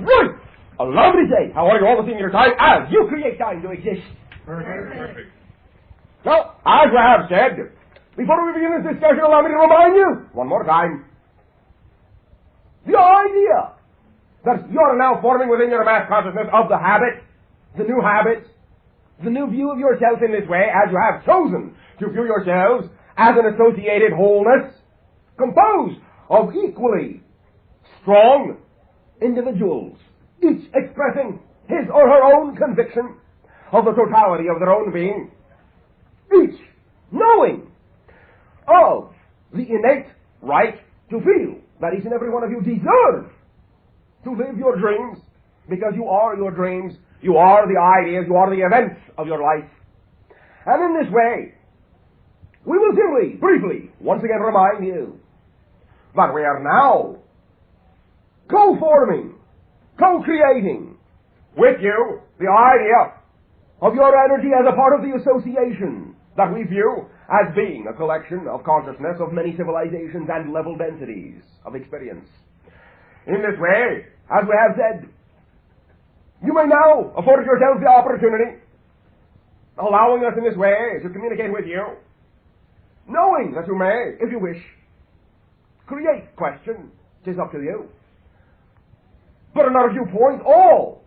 right! Allow me to say, how are you all the senior time as you create time to exist? Perfect. Now, as I have said, before we begin this discussion, allow me to remind you, one more time, the idea that you are now forming within your mass consciousness of the habit, the new view of yourself in this way, as you have chosen to view yourselves as an associated wholeness, composed of equally strong individuals, each expressing his or her own conviction of the totality of their own being, each knowing of the innate right to feel that each and every one of you deserve to live your dreams, because you are your dreams, you are the ideas, you are the events of your life. And in this way, we will simply, briefly, once again remind you that we are now co-forming, co-creating with you the idea of your energy as a part of the association that we view as being a collection of consciousness of many civilizations and level densities of experience. In this way, as we have said, you may now afford yourselves the opportunity, allowing us in this way to communicate with you, knowing that you may, if you wish, create question. It is up to you. But another viewpoint, all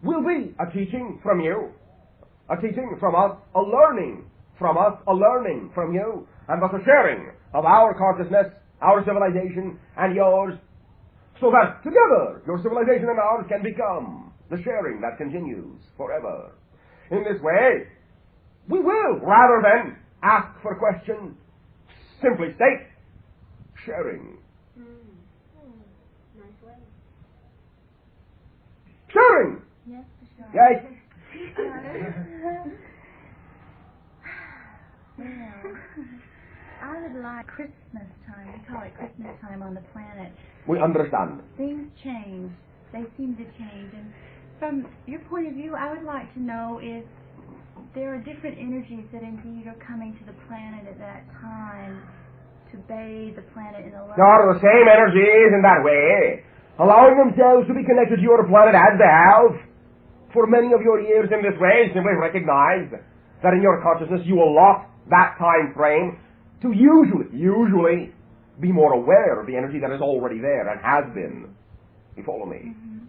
will be a teaching from you, a teaching from us, a learning from us, a learning from you, and thus a sharing of our consciousness, our civilization, and yours, so that together your civilization and ours can become the sharing that continues forever. In this way, we will, rather than ask for question, simply state sharing. Nice way. Sharing! Yes, Bashar. Yes. Well, I would like Christmas time. We call it Christmas time on the planet. We understand. Things change. They seem to change. And from your point of view, I would like to know if there are different energies that indeed are coming to the planet at that time to bathe the planet in a love. There are the same energies in that way, allowing themselves to be connected to your planet as they have for many of your years in this way. Simply recognize that in your consciousness you allot that time frame to usually be more aware of the energy that is already there and has been. You follow me? Mm-hmm.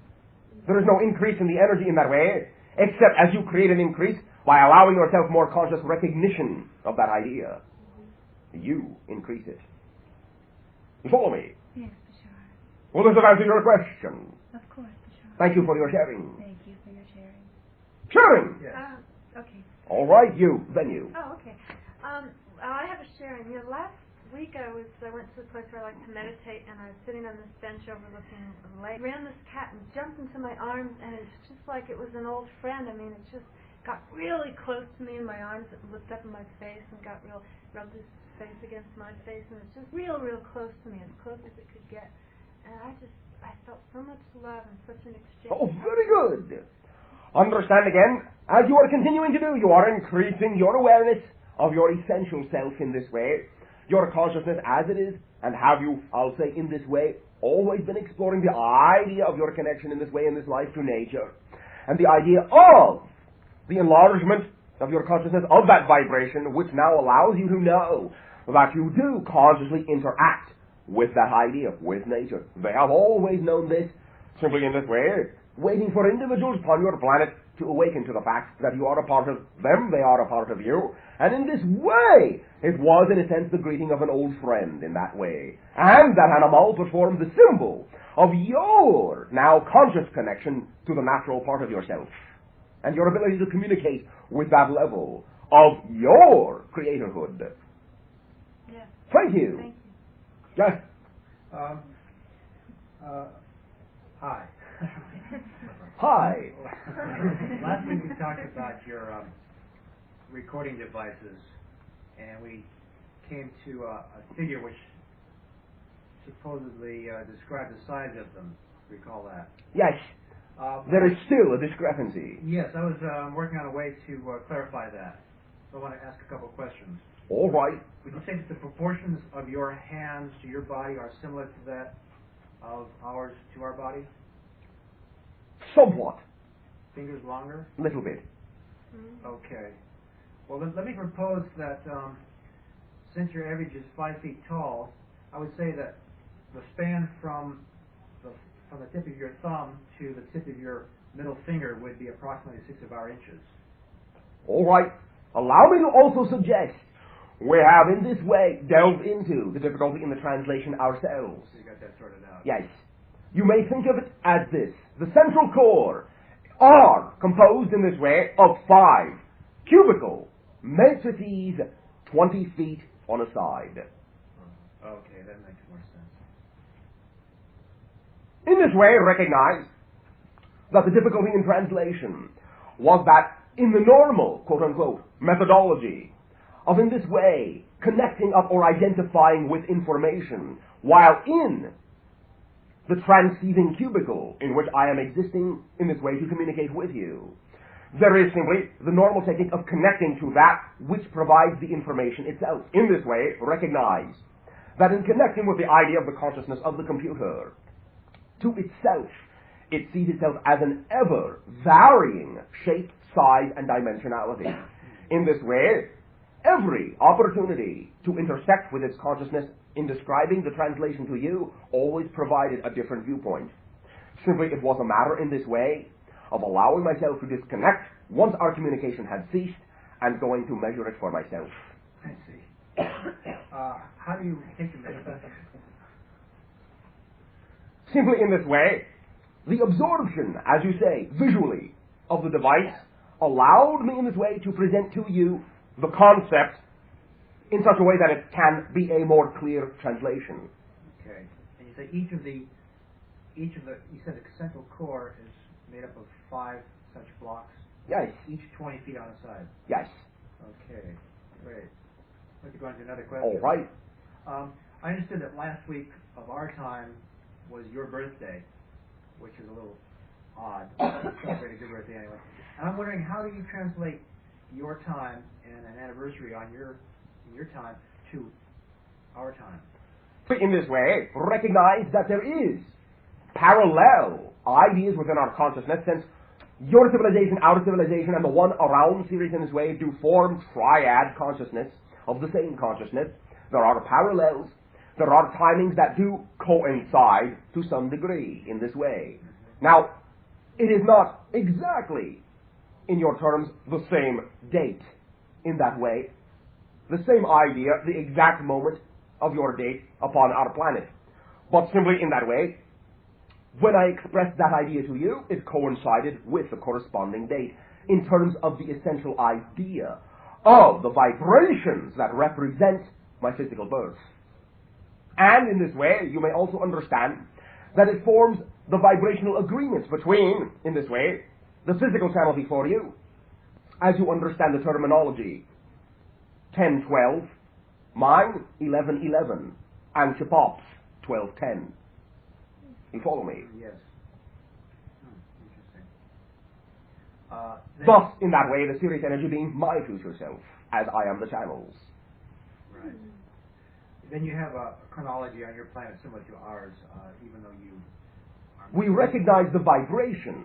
There is no increase in the energy in that way, except as you create an increase by allowing yourself more conscious recognition of that idea. You increase it. You follow me? Yes, Bashar. Well, does that answer your question? Of course, Bashar. Thank you for your sharing. Thank you for your sharing. Sharing! Yes. Okay. All right, you, then you. Oh, okay. I have a sharing. Last week I went to the place where I like to meditate, and I was sitting on this bench overlooking the lake. Ran this cat and jumped into my arms, and it's just like it was an old friend. I mean, it just got really close to me in my arms. It looked up in my face and rubbed his face against my face, and it's just real close to me, as close as it could get. And I felt so much love and such an exchange. Oh, very good. Understand again, as you are continuing to do, you are increasing your awareness of your essential self in this way. Your consciousness as it is, and have you, I'll say in this way, always been exploring the idea of your connection in this way, in this life, to nature. And the idea of the enlargement of your consciousness, of that vibration, which now allows you to know that you do consciously interact with that idea, with nature. They have always known this, simply in this way, waiting for individuals upon your planet to awaken to the fact that you are a part of them, they are a part of you. And in this way, it was in a sense the greeting of an old friend in that way. And that animal performed the symbol of your now conscious connection to the natural part of yourself. And your ability to communicate with that level of your creatorhood. Yes. Thank you. Thank you. Yes. Hi. Hi. Last week we talked about your recording devices, and we came to a figure which supposedly described the size of them. Recall that? Yes. There is still a discrepancy. Yes, I was working on a way to clarify that. So I want to ask a couple of questions. All right. Would you say that the proportions of your hands to your body are similar to that of ours to our body? Somewhat. Fingers longer? Little bit. Okay. Well, let me propose that since your average is 5 feet tall, I would say that the span from the tip of your thumb to the tip of your middle finger would be approximately 6 of our inches. All right. Allow me to also suggest we have in this way delved into the difficulty in the translation ourselves. So you got that sorted out. Yes. You may think of it as this. The central core are composed in this way of 5 cubical matrices 20 feet on a side. Okay, that makes more sense. In this way, recognize that the difficulty in translation was that in the normal, quote-unquote, methodology of in this way connecting up or identifying with information, while in the transceiving cubicle in which I am existing in this way to communicate with you, there is simply the normal technique of connecting to that which provides the information itself. In this way, recognize that in connecting with the idea of the consciousness of the computer, to itself, it sees itself as an ever-varying shape, size, and dimensionality. In this way, every opportunity to intersect with its consciousness in describing the translation to you always provided a different viewpoint. Simply, it was a matter in this way of allowing myself to disconnect once our communication had ceased and going to measure it for myself. I see. How do you take the measurement? Simply in this way, the absorption, as you say, visually, of the device allowed me in this way to present to you the concept in such a way that it can be a more clear translation. Okay. And you say each of the, you said the central core is made up of 5 such blocks? Yes. Each 20 feet on a side? Yes. Okay, great. I'd like to go on to another question. All right. I understood that last week of our time was your birthday, which is a little odd. Celebrating your birthday anyway. And I'm wondering, how do you translate your time and an anniversary on your time to our time? In this way, recognize that there is parallel ideas within our consciousness, since your civilization, our civilization, and the one around series in this way do form triad consciousness of the same consciousness. There are parallels. There are timings that do coincide to some degree in this way. Now, it is not exactly, in your terms, the same date in that way. The same idea, the exact moment of your date upon our planet. But simply in that way, when I expressed that idea to you, it coincided with the corresponding date in terms of the essential idea of the vibrations that represent my physical birth. And in this way, you may also understand that it forms the vibrational agreements between, in this way, the physical channel before you, as you understand the terminology, 10-12, mine, 11-11, and Chipop's 12-10. You follow me? Yes. Interesting. Thus, in that way, the serious energy being my future self, as I am the channels. Right. Then you have a chronology on your planet similar to ours, even though you are... We recognize the vibration.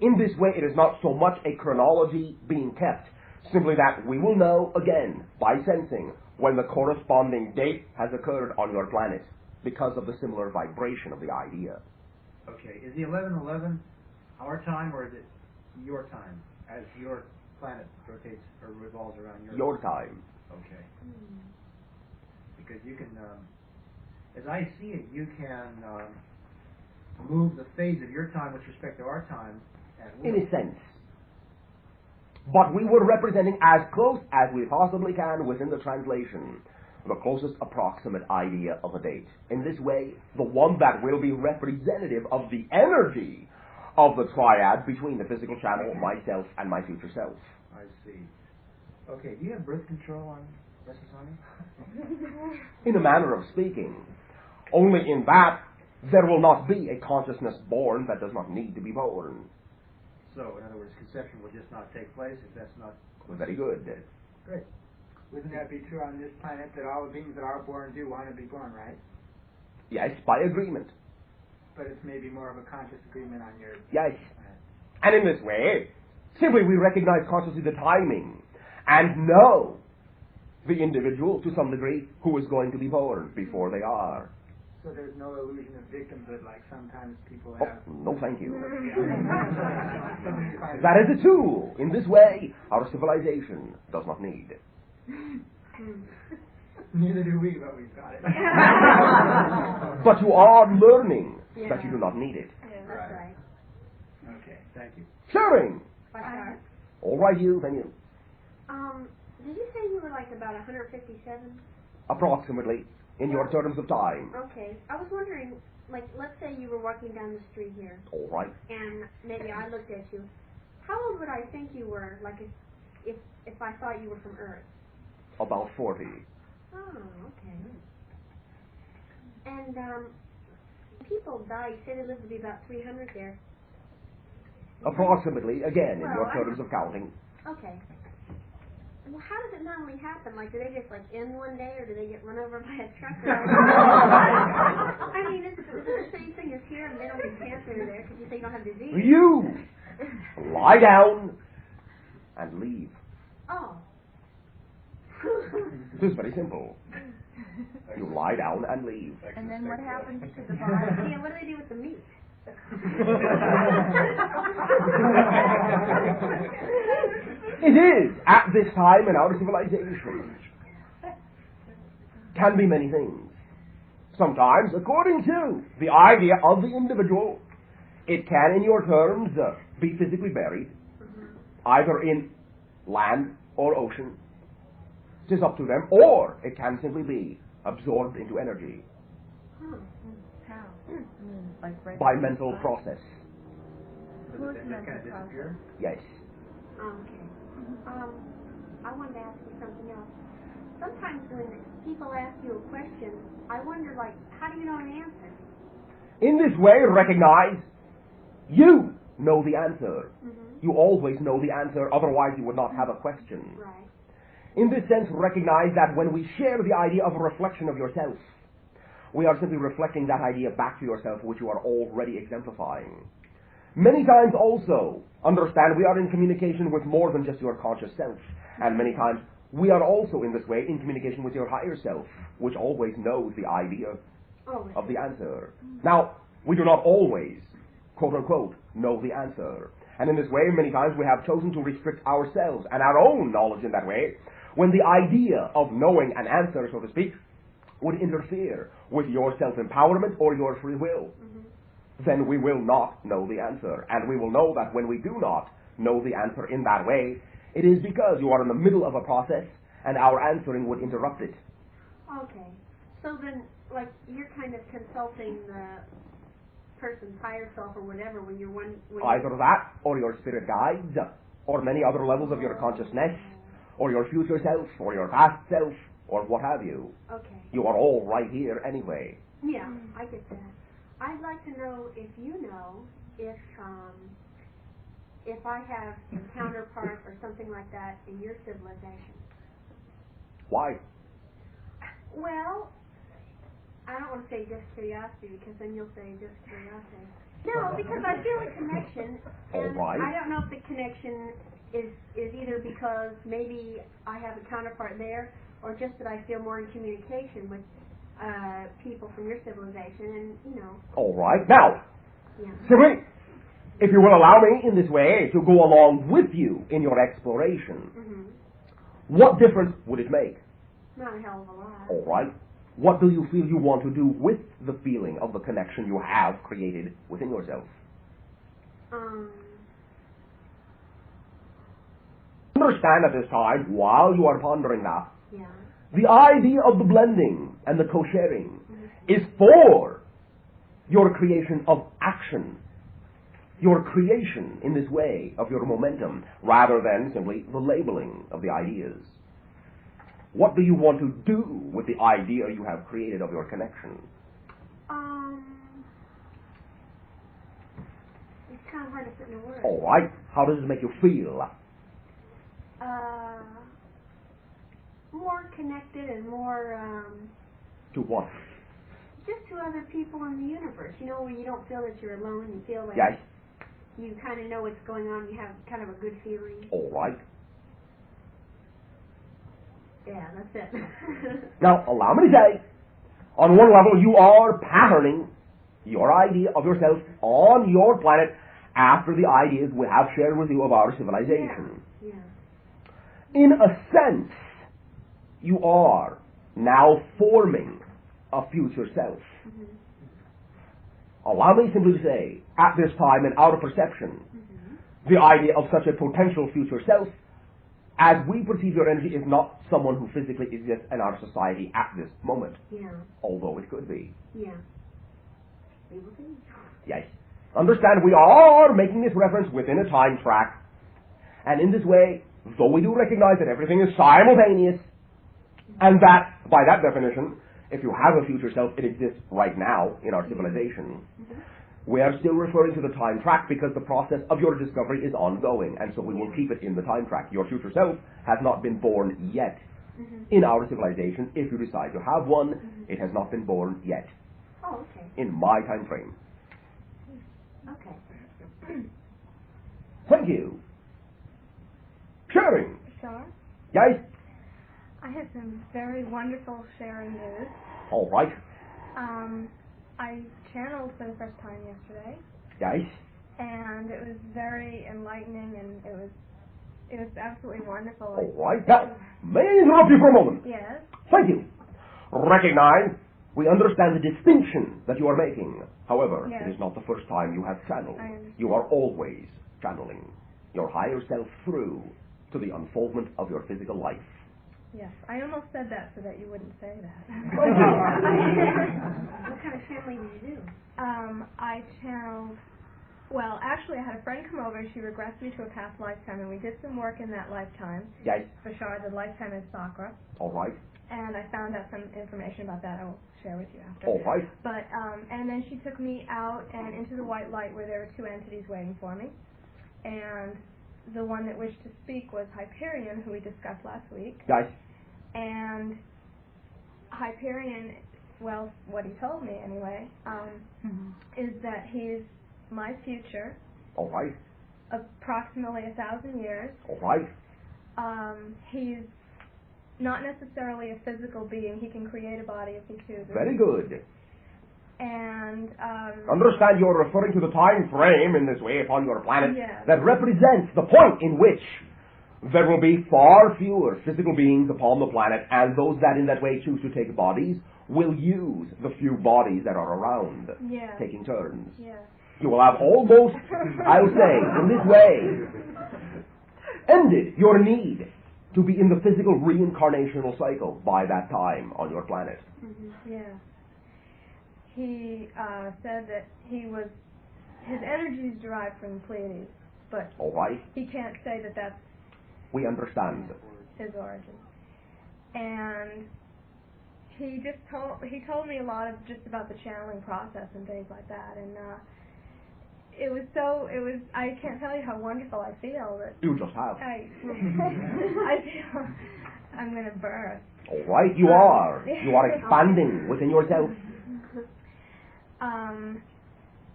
In this way, it is not so much a chronology being kept, simply that we will know, again, by sensing, when the corresponding date has occurred on your planet, because of the similar vibration of the idea. Okay. Is the 11-11 our time, or is it your time, as your planet rotates or revolves around Your time. Okay. Because you can, as I see it, you can move the phase of your time with respect to our time at will. In a sense. But we were representing as close as we possibly can within the translation, the closest approximate idea of a date. In this way, the one that will be representative of the energy of the triad between the physical channel, myself, and my future self. I see. Okay, do you have birth control on Bashar? In a manner of speaking, only in that there will not be a consciousness born that does not need to be born. So, in other words, conception will just not take place if that's not... Very good. Great. Wouldn't that be true on this planet, that all the beings that are born do want to be born, right? Yes, by agreement. But it's maybe more of a conscious agreement on your Yes. planet. And in this way, simply we recognize consciously the timing and know the individual to some degree who is going to be born before they are. So there's no illusion of victimhood like sometimes people Oh, have. no thank you. That is a tool. In this way, our civilization does not need. Neither do we, but we've got it. But you are learning that you do not need it. Yeah, Right. that's right. Okay, thank you. Sharing. Bashar. All right, you, then you. Did you say you were like about 157? Approximately, in your terms of time. Okay. I was wondering, like, let's say you were walking down the street here, All right. and maybe I looked at you. How old would I think you were, like, if I thought you were from Earth? About 40. Oh, okay. And, people die. You say they live to be about 300 there. Approximately, again, in Well, your I terms know. of counting. Okay. Well, how does it normally happen? Like, do they just, like, end one day, or do they get run over by a truck? I mean, is it the same thing as here, and they don't get cancer there because you say you don't have disease? You lie down and leave. Oh. It is very simple. You lie down and leave. And then what happens to the body? Yeah, what do they do with the meat? It is, at this time in our civilization, can be many things. Sometimes, according to the idea of the individual, it can, in your terms, be physically buried, either in land or ocean. It is up to them. Or it can simply be absorbed into energy How? Like right by mental process. Does it then just kind of disappear? Yes. Okay. I wanted to ask you something else. Sometimes when people ask you a question, I wonder, like, how do you know the answer? In this way, recognize you know the answer. Mm-hmm. You always know the answer, otherwise you would not have a question. Right. In this sense, recognize that when we share the idea of a reflection of yourself, we are simply reflecting that idea back to yourself, which you are already exemplifying. Many times also, understand we are in communication with more than just your conscious self. And many times, we are also in this way in communication with your higher self, which always knows the idea of the answer. Now, we do not always, quote unquote, know the answer. And in this way, many times we have chosen to restrict ourselves and our own knowledge in that way, when the idea of knowing an answer, so to speak, would interfere with your self-empowerment or your free will. Then we will not know the answer. And we will know that when we do not know the answer in that way, it is because you are in the middle of a process and our answering would interrupt it. Okay. So then, like, you're kind of consulting the person's higher self or whatever when you're Either that, or your spirit guides, or many other levels of your consciousness, or your future self, or your past self, or what have you. Okay. You are all right here anyway. Yeah, I get that. I'd like to know if you know if I have a counterpart or something like that in your civilization. Why? Well, I don't want to say just curiosity because then you'll say just curiosity. No, because I feel a connection, and All right. I don't know if the connection is either because maybe I have a counterpart there, or just that I feel more in communication with people from your civilization, and All right. Now, yeah. simply, if you will allow me in this way to go along with you in your exploration, what difference would it make? Not a hell of a lot. All right. What do you feel you want to do with the feeling of the connection you have created within yourself? Understand at this time, while you are pondering that, Yeah. the idea of the blending and the co-sharing is for your creation of action, your creation in this way of your momentum, rather than simply the labeling of the ideas. What do you want to do with the idea you have created of your connection? It's kind of hard to put into words. All right. How does it make you feel? More connected and more, To what? just to other people in the universe. Where you don't feel that you're alone, you feel like Yes. you kind of know what's going on. You have kind of a good feeling. All right. Yeah, that's it. Now, allow me to say, on one level, you are patterning your idea of yourself on your planet after the ideas we have shared with you of our civilization. Yeah. In a sense, you are now forming a future self. Mm-hmm. Allow me simply to say, at this time in our perception, the idea of such a potential future self, as we perceive your energy, is not someone who physically exists in our society at this moment. Yeah. Although it could be. Yeah. We will see. Yes. Understand, we are making this reference within a time track. And in this way, though we do recognize that everything is simultaneous, and that, by that definition, if you have a future self, it exists right now in our civilization. We are still referring to the time track because the process of your discovery is ongoing, and so we will keep it in the time track. Your future self has not been born yet in our civilization. If you decide to have one, it has not been born yet. Oh, okay. In my time frame. Okay. Thank you. Sharing. Bashar, Yes? I have some very wonderful sharing news. All right. I channeled for the first time yesterday, Yes? and it was very enlightening, and it was absolutely wonderful. All right. Now, may I interrupt you for a moment? Yes. Thank you. Recognize, we understand the distinction that you are making. However, Yes. it is not the first time you have channeled. I understand. You are always channeling your higher self through to the unfoldment of your physical life. Yes. I almost said that so that you wouldn't say that. What kind of channeling do you do? I channeled. Well, actually, I had a friend come over. She regressed me to a past lifetime, and we did some work in that lifetime. Yes? Bashar, the lifetime is Sakra. All right. And I found out some information about that I will share with you after. All right. But, and then she took me out and into the white light where there were two entities waiting for me. And the one that wished to speak was Hyperion, who we discussed last week. Yes? And Hyperion, well, what he told me anyway, is that he's my future, All right. approximately 1,000 years. All right. He's not necessarily a physical being. He can create a body if he chooses. Very good. And Understand you're referring to the time frame in this way upon your planet Yes. that represents the point in which there will be far fewer physical beings upon the planet, and those that in that way choose to take bodies will use the few bodies that are around, Yeah. taking turns. Yeah. You will have almost, I'll say, in this way, ended your need to be in the physical reincarnational cycle by that time on your planet. Yeah. He said that his energy is derived from the Pleiades, but All right? he can't say that that's We understand. his origin. And he told me a lot of just about the channeling process and things like that, and I can't tell you how wonderful I feel that You just have. I feel I'm going to burst. All right, you are. You are expanding within yourself.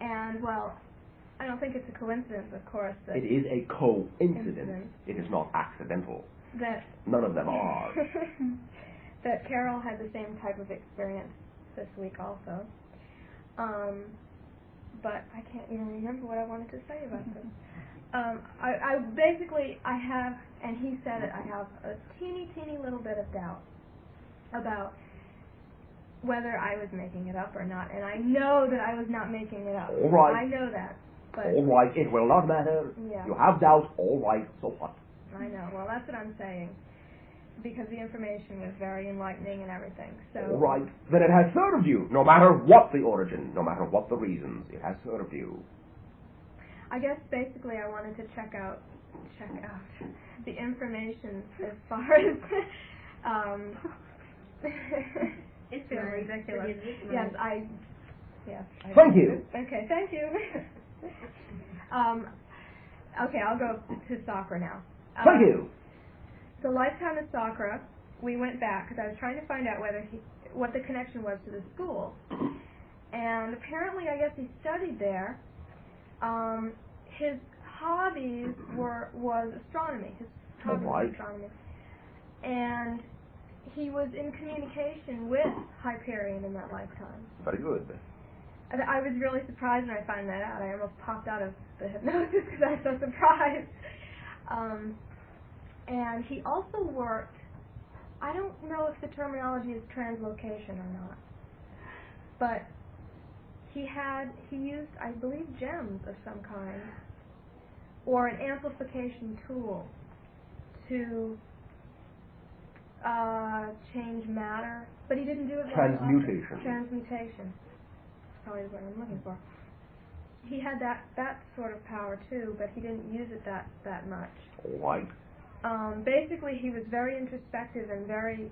And well, I don't think it's a coincidence, of course, that It is a coincidence. Incident. It is not accidental. that None of them are. that Carol had the same type of experience this week also. But I can't even remember what I wanted to say about this. I basically, I have, and he said it, I have a teeny little bit of doubt about whether I was making it up or not, and I know that I was not making it up. All right. I know that, but All right, it will not matter. Yeah. You have doubt. All right, so what? I know. Well, that's what I'm saying, because the information was very enlightening and everything. So All right, then it has served you. No matter what the origin, no matter what the reasons, it has served you. I guess basically I wanted to check out the information as far as it's very ridiculous. Yes, Thank you. Okay, thank you. Okay, I'll go to Sakra now. Thank you. So Lifetime of Sakra, we went back because I was trying to find out what the connection was to the school. And apparently, I guess he studied there. his hobbies was astronomy. His hobby was astronomy. And he was in communication with Hyperion in that lifetime. Very good. And I was really surprised when I found that out. I almost popped out of the hypnosis because I was so surprised. And he also worked, I don't know if the terminology is translocation or not, but he used, I believe, gems of some kind, or an amplification tool to change matter, but he didn't do it very Transmutation. often. Transmutation. Probably what I'm looking for. He had that sort of power too, but he didn't use it that much. Why? Basically, he was very introspective and very,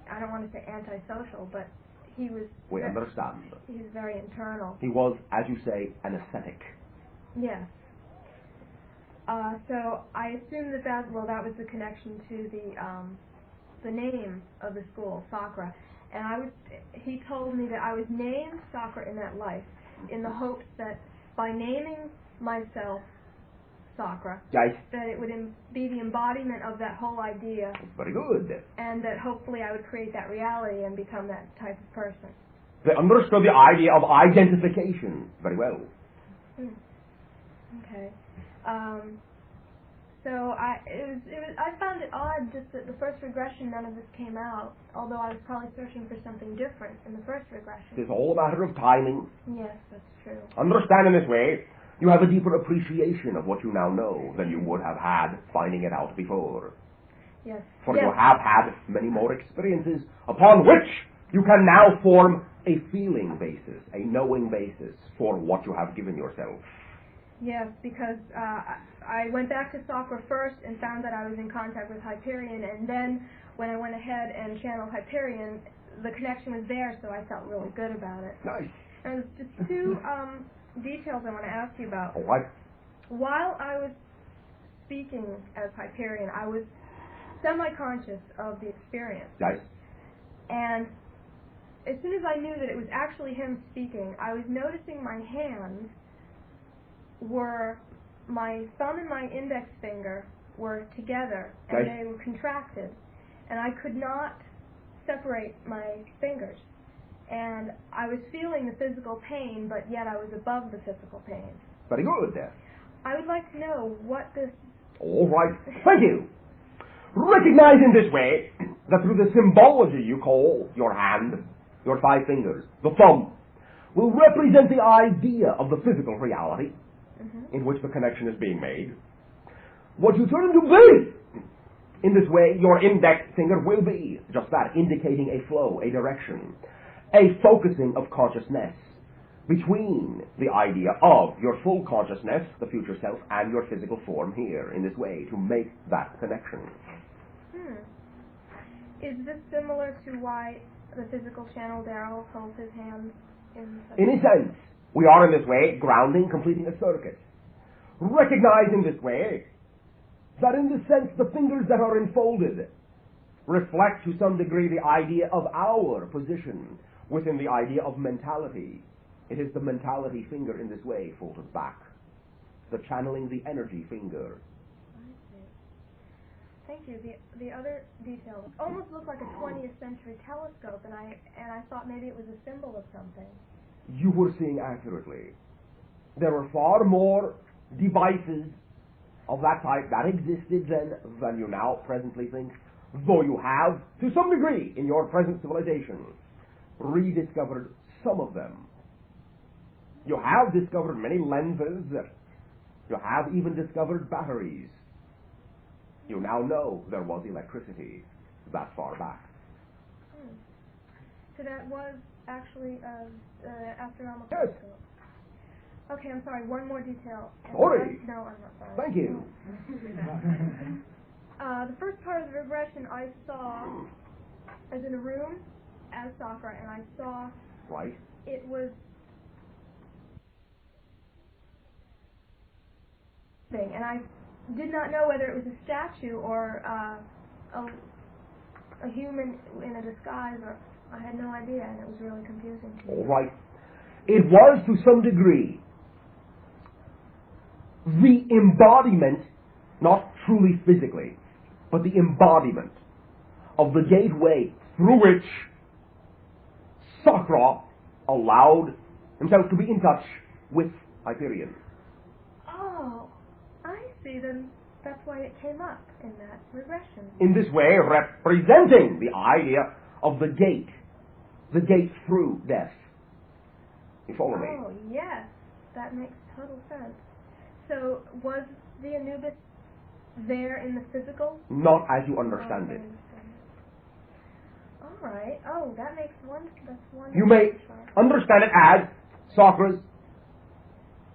I don't want to say antisocial, but he was... We understand. He was very internal. He was, as you say, an ascetic. Yes. So I assume that was the connection to the name of the school, Sakra. And he told me that I was named Sakra in that life in the hopes that by naming myself Sakra, Yes. that it would be the embodiment of that whole idea. Very good. And that hopefully I would create that reality and become that type of person. They understood the idea of identification very well. Okay. So I found it odd just that the first regression none of this came out, although I was probably searching for something different in the first regression. It's all a matter of timing. Yes, that's true. Understand in this way, you have a deeper appreciation of what you now know than you would have had finding it out before. Yes. For you have had many more experiences upon which you can now form a feeling basis, a knowing basis for what you have given yourself. Yes, because I went back to Sakra first and found that I was in contact with Hyperion, and then when I went ahead and channeled Hyperion, the connection was there, so I felt really good about it. Nice. And there's just two details I want to ask you about. All right. While I was speaking as Hyperion, I was semi-conscious of the experience. Nice. And as soon as I knew that it was actually him speaking, I was noticing my hands were, my thumb and my index finger were together, and they were contracted, and I could not separate my fingers. And I was feeling the physical pain, but yet I was above the physical pain. Very good. I would like to know what this... All right. Thank you. Recognize in this way that through the symbology you call your hand, your 5 fingers, the thumb, will represent the idea of the physical reality in which the connection is being made. What you turn into be, in this way, your index finger will be just that, indicating a flow, a direction, a focusing of consciousness between the idea of your full consciousness, the future self, and your physical form here, in this way, to make that connection. Is this similar to why the physical channel Daryl holds his hands in a sense? We are in this way grounding, completing a circuit. Recognize in this way that in the sense the fingers that are enfolded reflect to some degree the idea of our position within the idea of mentality. It is the mentality finger in this way folded back. The channeling the energy finger. I see. Thank you. The other detail almost looked like a 20th century telescope, and I thought maybe it was a symbol of something. You were seeing accurately. There were far more devices of that type that existed then than you now presently think, though you have, to some degree, in your present civilization, rediscovered some of them. You have discovered many lenses. You have even discovered batteries. You now know there was electricity that far back. So that was actually astronomical Yes. telescope. Okay, I'm sorry, one more detail. Sorry. No, I'm not sorry. Thank you. The first part of the regression I saw, I was in a room as Sakra, and I saw Right. it was and I did not know whether it was a statue or a human in a disguise, or I had no idea, and it was really confusing to me. All right. It was to some degree the embodiment, not truly physically, but the embodiment of the gateway through which Sakra allowed himself to be in touch with Hyperion. Oh, I see. Then that's why it came up in that regression. In this way, representing the idea of the gate through death. You follow me? Oh, yes. That makes total sense. So, was the Anubis there in the physical? Not as you understand it. All right. Oh, that's one. You may understand it as Sakra's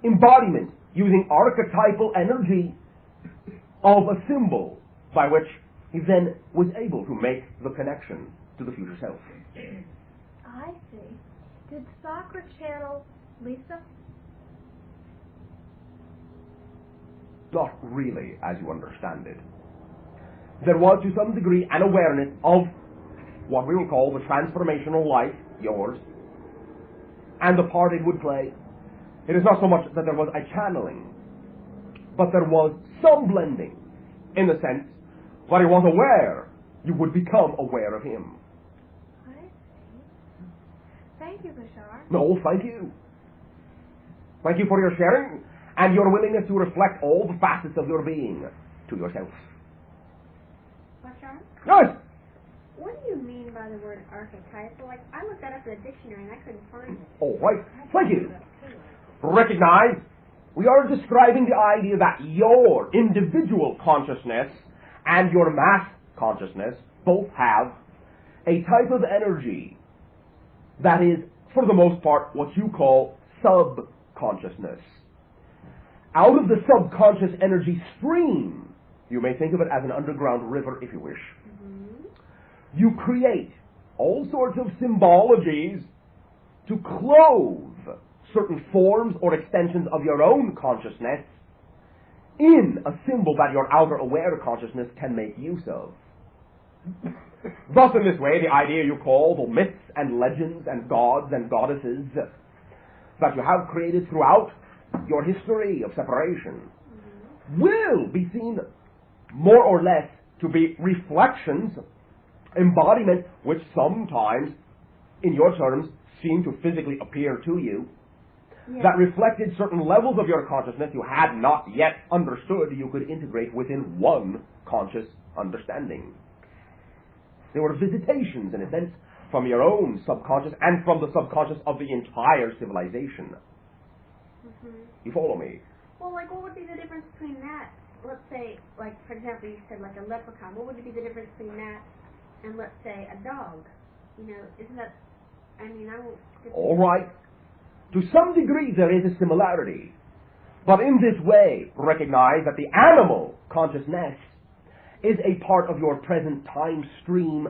embodiment, using archetypal energy of a symbol by which he then was able to make the connection to the future self. I see. Did Sakra channel Lisa? Not really as you understand it. There was to some degree an awareness of what we will call the transformational life, yours, and the part it would play. It is not so much that there was a channeling, but there was some blending, in the sense that he was aware you would become aware of him. I see. Thank you, Bashar. No, thank you. Thank you for your sharing and your willingness to reflect all the facets of your being to yourself. Bashar? Yes! What do you mean by the word archetypal? Like, I looked that up in the dictionary and I couldn't find it. All right, thank you. Recognize, we are describing the idea that your individual consciousness and your mass consciousness both have a type of energy that is, for the most part, what you call subconsciousness. Out of the subconscious energy stream, you may think of it as an underground river if you wish, you create all sorts of symbologies to clothe certain forms or extensions of your own consciousness in a symbol that your outer aware consciousness can make use of. Thus, in this way, the idea you call the myths and legends and gods and goddesses that you have created throughout your history of separation will be seen more or less to be reflections, embodiment, which sometimes, in your terms, seem to physically appear to you, that reflected certain levels of your consciousness you had not yet understood you could integrate within one conscious understanding. They were visitations, in a sense, from your own subconscious and from the subconscious of the entire civilization. You follow me? Well, like, what would be the difference between that? Let's say, like, for example, you said, like, a leprechaun. What would be the difference between that and, let's say, a dog? You know, isn't that, I mean, I won't... All right. To some degree, there is a similarity. But in this way, recognize that the animal consciousness is a part of your present time stream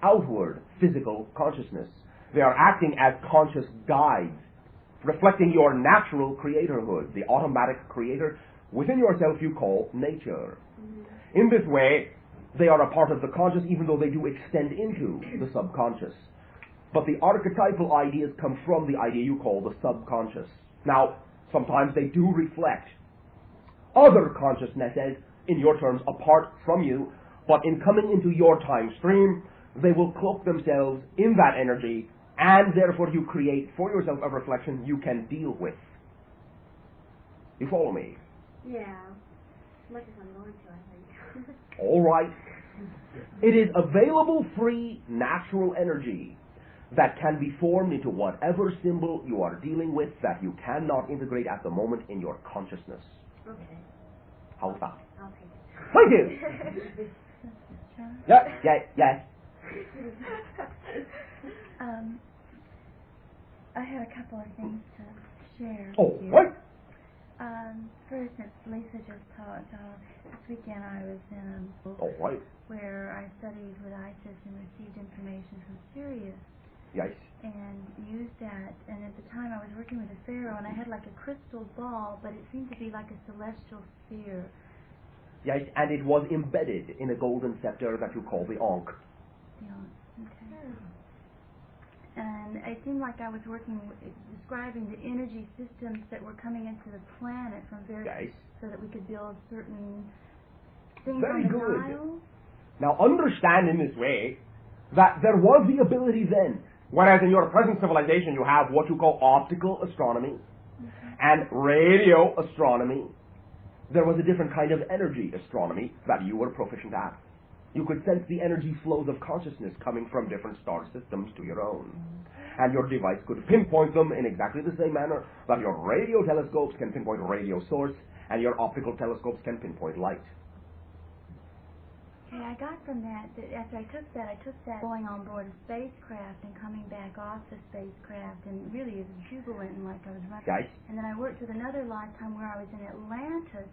outward physical consciousness. They are acting as conscious guides, reflecting your natural creatorhood, the automatic creator within yourself you call nature. In this way, they are a part of the conscious, even though they do extend into the subconscious. But the archetypal ideas come from the idea you call the subconscious. Now, sometimes they do reflect other consciousnesses, in your terms, apart from you, but in coming into your time stream, they will cloak themselves in that energy, and therefore you create for yourself a reflection you can deal with. You follow me? Yeah. As much as I'm going to, I think. All right. It is available free natural energy that can be formed into whatever symbol you are dealing with that you cannot integrate at the moment in your consciousness. Okay. How's that? I'll take it. Thank you! Yes. I had a couple of things to share Oh, with you. what? For instance, Lisa just talked, this weekend I was in All right. where I studied with ISIS and received information from Sirius Yes. and used that, and at the time I was working with a pharaoh and I had like a crystal ball, but it seemed to be like a celestial sphere. Yes, and it was embedded in a golden scepter that you call the Ankh. Okay. and it seemed like I was describing the energy systems that were coming into the planet from various, so that we could build certain things Very on the good. dial. Now understand in this way that there was the ability then, whereas in your present civilization you have what you call optical astronomy and radio astronomy, there was a different kind of energy astronomy that you were proficient at. You could sense the energy flows of consciousness coming from different star systems to your own. And your device could pinpoint them in exactly the same manner that your radio telescopes can pinpoint a radio source and your optical telescopes can pinpoint light. Okay, I got from that after I took that going on board a spacecraft and coming back off the spacecraft, and really as jubilant and like I was running. Right. And then I worked with another lifetime where I was in Atlantis.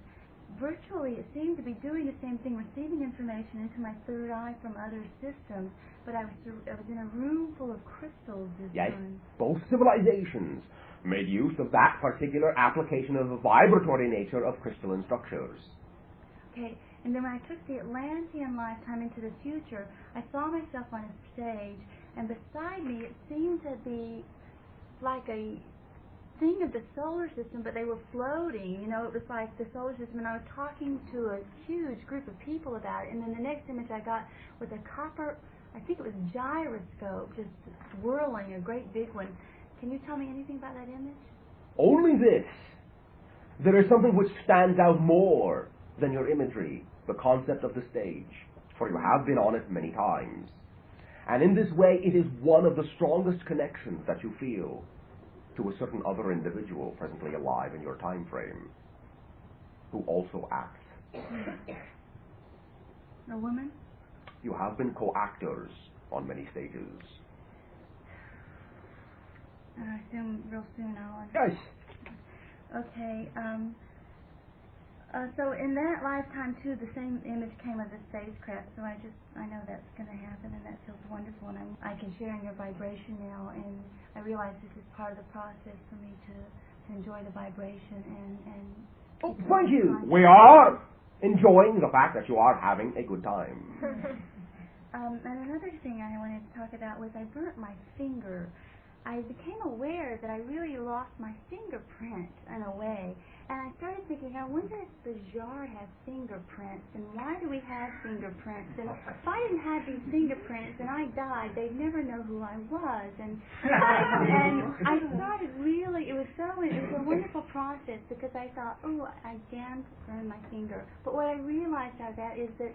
Virtually, it seemed to be doing the same thing, receiving information into my third eye from other systems, but I was in a room full of crystals this time. Both civilizations made use of that particular application of the vibratory nature of crystalline structures. Okay, and then when I took the Atlantean lifetime into the future, I saw myself on a stage, and beside me it seemed to be like a thing of the solar system, but they were floating. You know, it was like the solar system, and I was talking to a huge group of people about it. And then the next image I got was a copper, I think it was gyroscope, just whirling, a great big one. Can you tell me anything about that image? Only this. There is something which stands out more than your imagery, the concept of the stage, for you have been on it many times. And in this way, it is one of the strongest connections that you feel to a certain other individual presently alive in your time frame, who also acts. A woman? You have been co-actors on many stages. And I assume real soon I'll... Yes. Okay, so in that lifetime too, the same image came of the spacecraft, so I know that's going to happen, and that feels wonderful, and I can share in your vibration now, and I realize this is part of the process for me to enjoy the vibration and oh, thank you. We are enjoying the fact that you are having a good time. And another thing I wanted to talk about was I burnt my finger. I became aware that I really lost my fingerprint in a way, and I started thinking, I wonder if Bashar has fingerprints, and why do we have fingerprints? And if I didn't have these fingerprints and I died, they'd never know who I was. And I started really, it was a wonderful process, because I thought, oh, I damn burned my finger. But what I realized out of that is that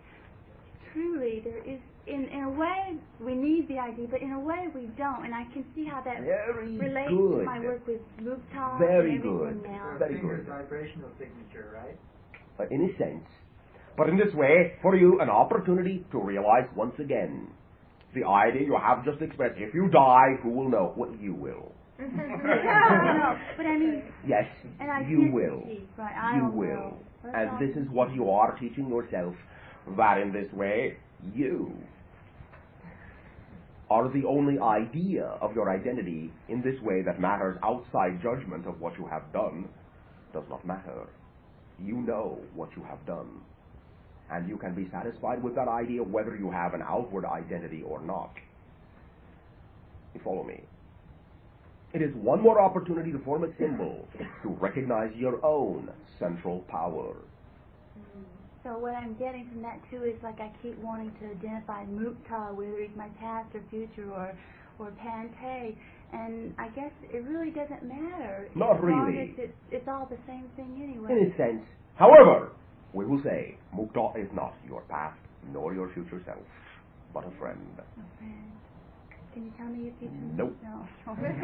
truly there is, in a way, we need the idea, but in a way we don't, and I can see how that relates to my work with Mukta and everything now. Very good. Vibrational signature, right? In a sense. But in this way, for you, an opportunity to realize once again the idea you have just expressed. If you die, who will know? Well, you will. No, but I mean... Yes, and you will. Right, you will. And this is what you are teaching yourself, that in this way, you are the only idea of your identity in this way that matters outside judgment of what you have done does not matter. You know what you have done, and you can be satisfied with that idea whether you have an outward identity or not. You follow me? It is one more opportunity to form a symbol to recognize your own central power. So what I'm getting from that too is like I keep wanting to identify Mukta, whether it's my past or future or Pante, and I guess it really doesn't matter. Not really. It's all the same thing anyway. In a sense. However, we will say Mukta is not your past nor your future self, but a friend. A friend. Can you tell me your future? Nope. No. I'm going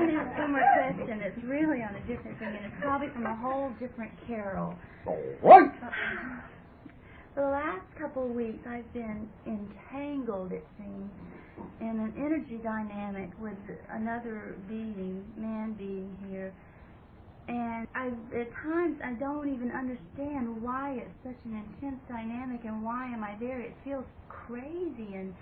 to have one more question. It's really on a different thing, and it's probably from a whole different carol. All right. For the last couple of weeks, I've been entangled, it seems, in an energy dynamic with another being, man being here. And at times, I don't even understand why it's such an intense dynamic and why am I there. It feels crazy and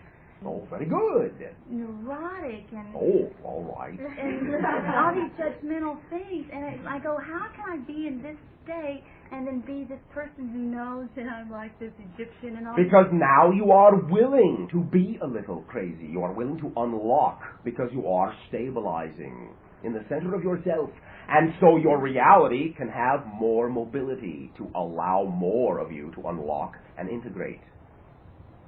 Oh, very good. neurotic and all right. and all these judgmental things, and I go, how can I be in this state and then be this person who knows that I'm like this Egyptian and all. Because now you are willing to be a little crazy. You are willing to unlock because you are stabilizing in the center of yourself. And so your reality can have more mobility to allow more of you to unlock and integrate.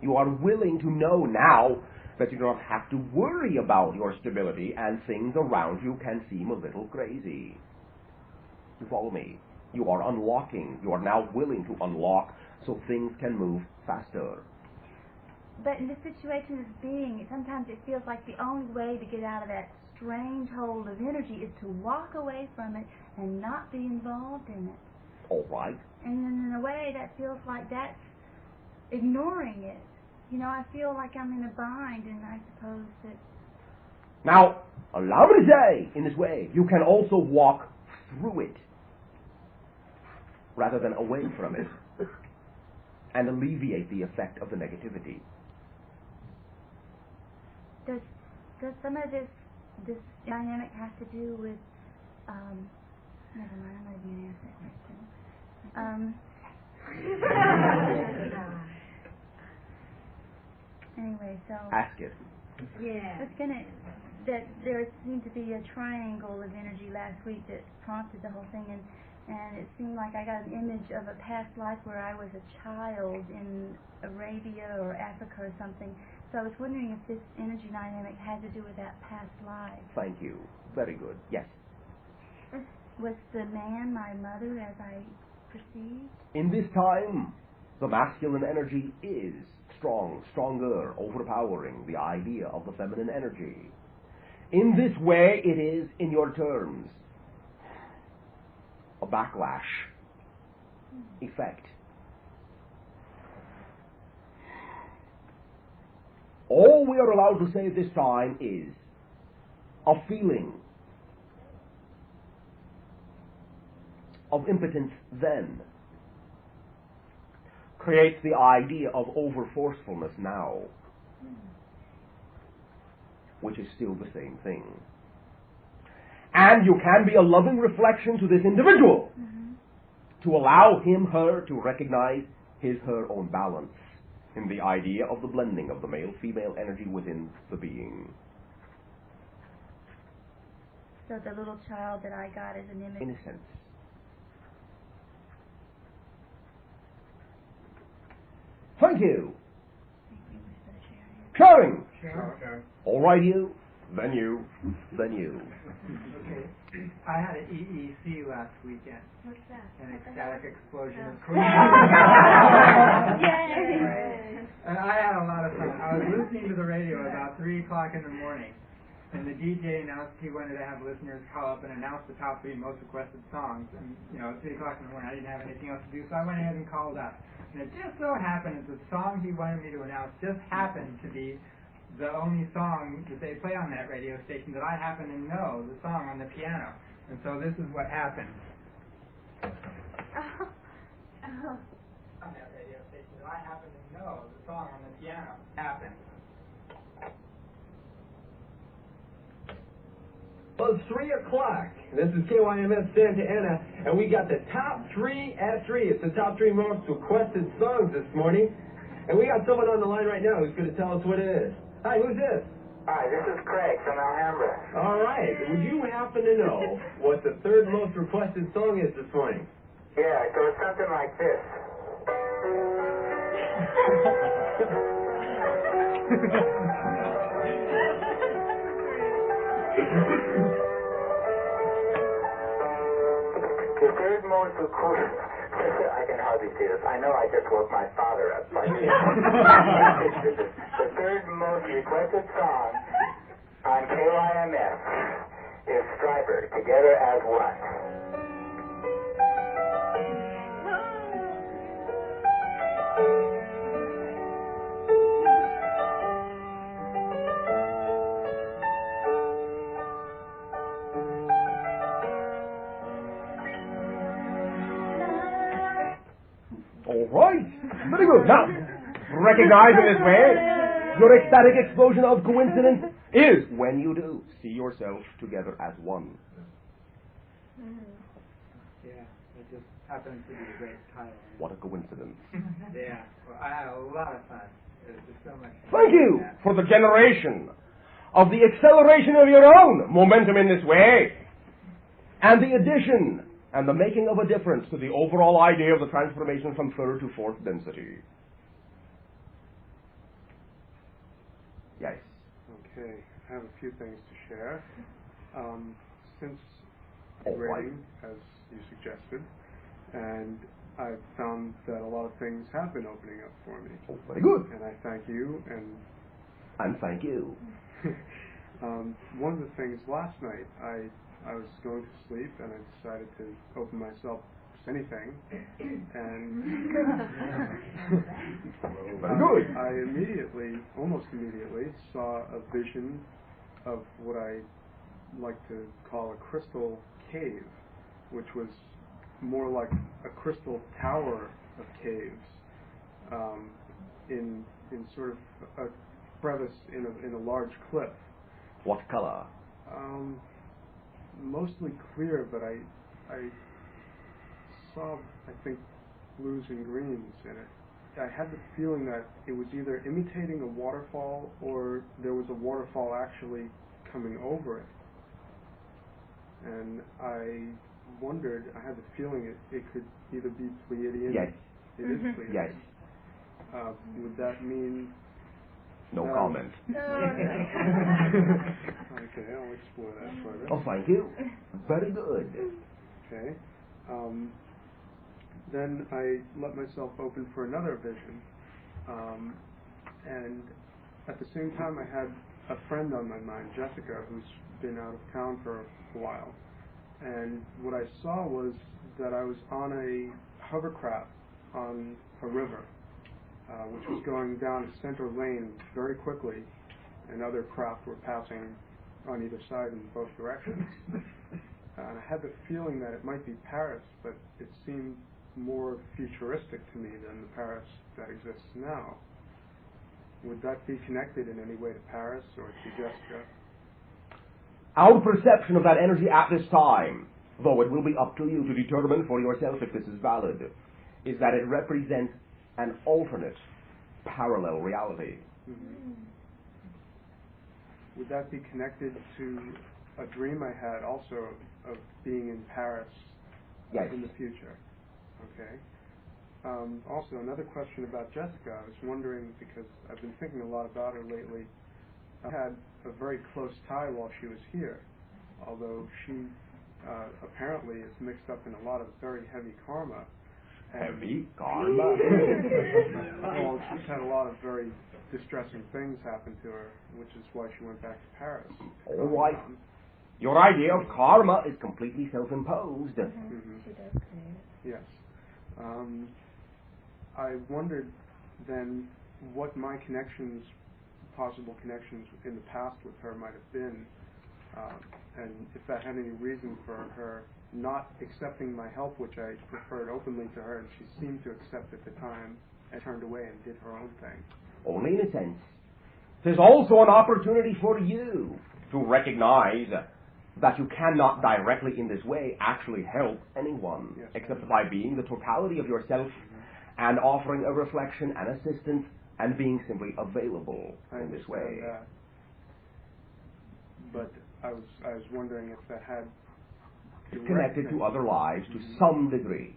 You are willing to know now that you do not have to worry about your stability and things around you can seem a little crazy. You follow me? You are unlocking. You are now willing to unlock so things can move faster. But in this situation as being, sometimes it feels like the only way to get out of that strange hold of energy is to walk away from it and not be involved in it. All right. And in a way, that feels like that's ignoring it. You know, I feel like I'm in a bind, and I suppose that... Now, allow me to say, in this way, you can also walk through it rather than away from it and alleviate the effect of the negativity. Does some of this dynamic have to do with... never mind, I'm not even going to ask that question. Anyway, so... Ask it. Yeah. That there seemed to be a triangle of energy last week that prompted the whole thing, and it seemed like I got an image of a past life where I was a child in Arabia or Africa or something. So I was wondering if this energy dynamic had to do with that past life. Thank you. Very good. Yes. Was the man my mother as I perceived? In this time, the masculine energy is strong, stronger, overpowering the idea of the feminine energy. In this way, it is, in your terms, a backlash effect. All we are allowed to say this time is a feeling of impotence then creates the idea of over-forcefulness now, which is still the same thing. And you can be a loving reflection to this individual to allow him, her, to recognize his, her own balance in the idea of the blending of the male-female energy within the being. So the little child that I got as an image... Innocence. Thank you. Sharing. Sure. All right, you. Then you. Then you. Okay. I had an EEC last weekend. What's that? An ecstatic explosion of Yay! And I had a lot of fun. I was listening to the radio about 3 o'clock in the morning, and the DJ announced he wanted to have listeners call up and announce the top 3 most requested songs. And, at 3 o'clock in the morning, I didn't have anything else to do, so I went ahead and called up. And it just so happened that the song he wanted me to announce just happened to be the only song that they play on that radio station that I happen to know, the song on the piano. And so this is what happened. On that radio station that I happen to know, the song on the piano happened. Well, it's 3 o'clock. This is KYMS Santa Ana, and we got the top 3 at 3. It's the top 3 most requested songs this morning. And we got someone on the line right now who's going to tell us what it is. Hi, who's this? Hi, this is Craig from Alhambra. All right. Would you happen to know what the 3rd most requested song is this morning? Yeah, so it's something like this. The 3rd most requested... I can hardly see this. I know I just woke my father up. But the 3rd most requested song on KYMS is Striper, Together as One. All right. Very good. Now, recognize in this way, your ecstatic explosion of coincidence is when you do see yourself together as one. Yeah, happens to be the great title. What a coincidence. Yeah, well, I had a lot of fun. It was just so much fun. Thank you for the generation of the acceleration of your own momentum in this way, and the addition and the making of a difference to the overall idea of the transformation from third to fourth density. Yes. Okay, I have a few things to share. Since All right. grading, as you suggested, and I've found that a lot of things have been opening up for me. Oh, very good. And I thank you, And thank you. one of the things last night, I was going to sleep and I decided to open myself to anything, and Very good. I immediately, almost immediately, saw a vision of what I like to call a crystal cave, which was more like a crystal tower of caves, in sort of a crevice in a large cliff. What color? Mostly clear, but I saw, I think, blues and greens in it. I had the feeling that it was either imitating a waterfall or there was a waterfall actually coming over it. And I wondered, I had the feeling it could either be Pleiadian. Yes. It is Pleiadian. Yes. Would that mean... No comment. Okay, I'll explore that further. Oh, thank you. Very good. Okay. Then I let myself open for another vision. And at the same time, I had a friend on my mind, Jessica, who's been out of town for a while. And what I saw was that I was on a hovercraft on a river, which was going down a center lane very quickly, and other craft were passing on either side in both directions. And I had the feeling that it might be Paris, but it seemed more futuristic to me than the Paris that exists now. Would that be connected in any way to Paris or to Jessica? Our perception of that energy at this time, though it will be up to you to determine for yourself if this is valid, is that it represents an alternate, parallel reality. Mm-hmm. Would that be connected to a dream I had also of being in Paris in the future? Okay. Also, another question about Jessica. I was wondering, because I've been thinking a lot about her lately, I had a very close tie while she was here, although she apparently is mixed up in a lot of very heavy karma. Heavy karma? Well, she's had a lot of very distressing things happen to her, which is why she went back to Paris. All right. Your idea of karma is completely self-imposed. Mm-hmm. She does create it. Yes. I wondered then what my connections, possible connections in the past with her might have been, and if that had any reason for her not accepting my help, which I preferred openly to her, and she seemed to accept at the time, and turned away and did her own thing. Only in a sense. There's also an opportunity for you to recognize that you cannot directly in this way actually help anyone, except by being the totality of yourself and offering a reflection and assistance and being simply available in this way. That. But I was wondering if that had connected to other lives to some degree.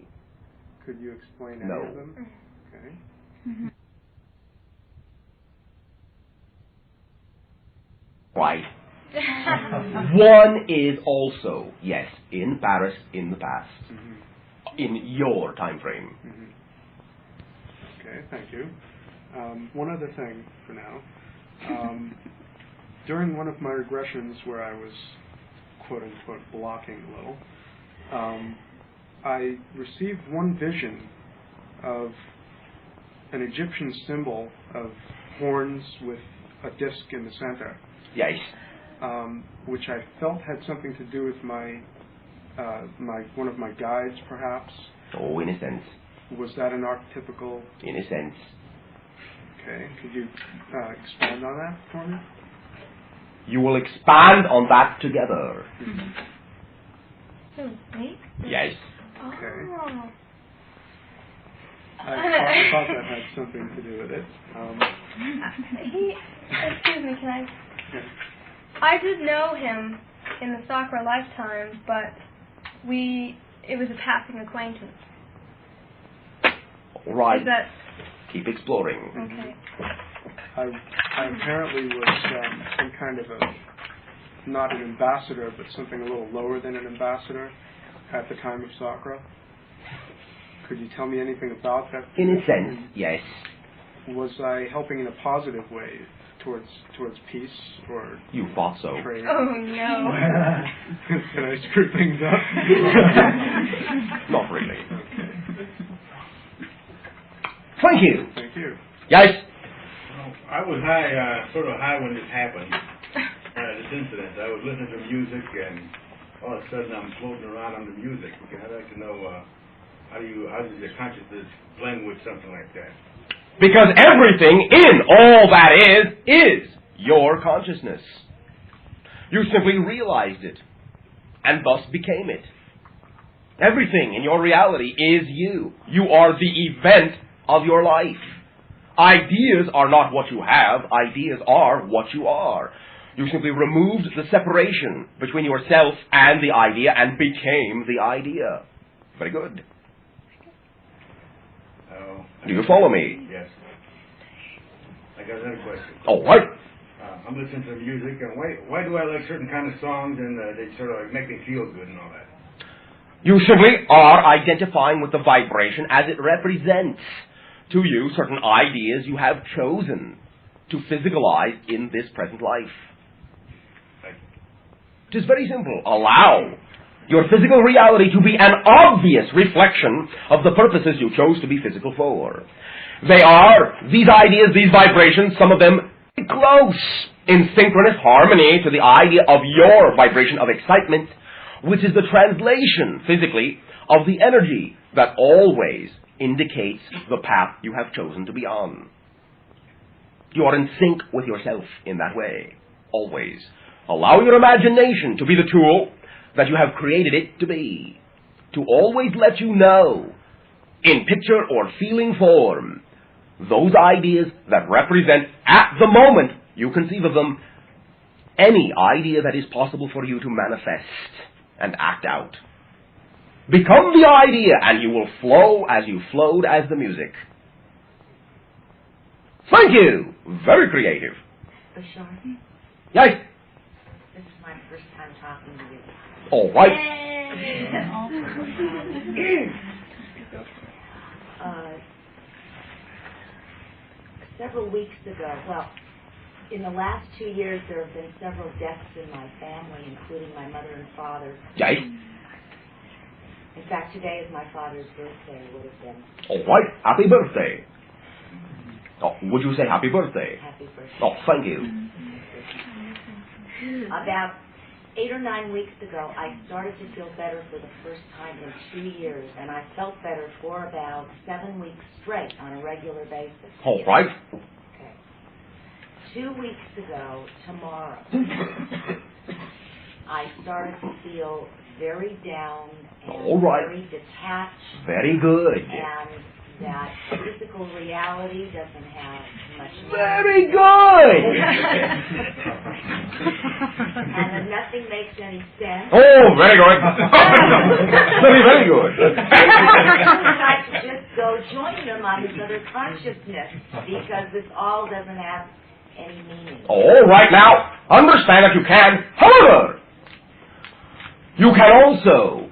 Could you explain any of them? Okay. Right. One is also, yes, in Paris in the past, in your time frame. Okay, thank you. One other thing for now. During one of my regressions where I was quote-unquote blocking a little, I received one vision of an Egyptian symbol of horns with a disc in the center. Yes. Which I felt had something to do with my one of my guides, perhaps. Oh, in a sense. Was that an archetypical? In a sense. Okay. Could you expand on that for me? You will expand on that together. So, me? Yes. Okay. Oh. I thought that had something to do with it. Excuse me, can I? Yeah. I did know him in the soccer lifetime, but it was a passing acquaintance. All right. Is that... Keep exploring. Okay. I apparently was some kind of not an ambassador, but something a little lower than an ambassador at the time of Sakura. Could you tell me anything about that? In a sense, yes. Was I helping in a positive way towards peace or you thought so? Trade? Oh no! Can I screw things up? Not really. Okay. Thank you. Thank you. Yes. I was high, sort of high when this happened. This incident. I was listening to music, and all of a sudden I'm floating around on the music. I'd like to know how does your consciousness blend with something like that? Because everything in all that is your consciousness. You simply realized it, and thus became it. Everything in your reality is you. You are the event of your life. Ideas are not what you have. Ideas are what you are. You simply removed the separation between yourself and the idea and became the idea. Very good. Do you follow me? Yes. I got another question. All right. I'm listening to music, and why do I like certain kind of songs, and they sort of make me feel good and all that? You simply are identifying with the vibration as it represents to you certain ideas you have chosen to physicalize in this present life. It is very simple. Allow your physical reality to be an obvious reflection of the purposes you chose to be physical for. They are, these ideas, these vibrations, some of them close in synchronous harmony to the idea of your vibration of excitement, which is the translation, physically, of the energy that always indicates the path you have chosen to be on. You are in sync with yourself in that way, always. Allow your imagination to be the tool that you have created it to be, to always let you know, in picture or feeling form, those ideas that represent, at the moment you conceive of them, any idea that is possible for you to manifest and act out. Become the idea, and you will flow as you flowed as the music. Thank you! Very creative. Bashar? Yes? This is my first time talking to you. All right. Several weeks ago, well, in the last 2 years, there have been several deaths in my family, including my mother and father. Yes? In fact, today is my father's birthday. It would have been. All right. Happy birthday. Oh, would you say happy birthday? Happy birthday. Oh, thank you. About 8 or 9 weeks ago, I started to feel better for the first time in 2 years, and I felt better for about 7 weeks straight on a regular basis. All right. Okay. 2 weeks ago, tomorrow, I started to feel very down and very detached. Very good. And that physical reality doesn't have much. Very good. And then nothing makes any sense. Oh, very good. Very good. I should just go join them on this other consciousness because this all doesn't have any meaning. All right, now, understand that you can. However, you can also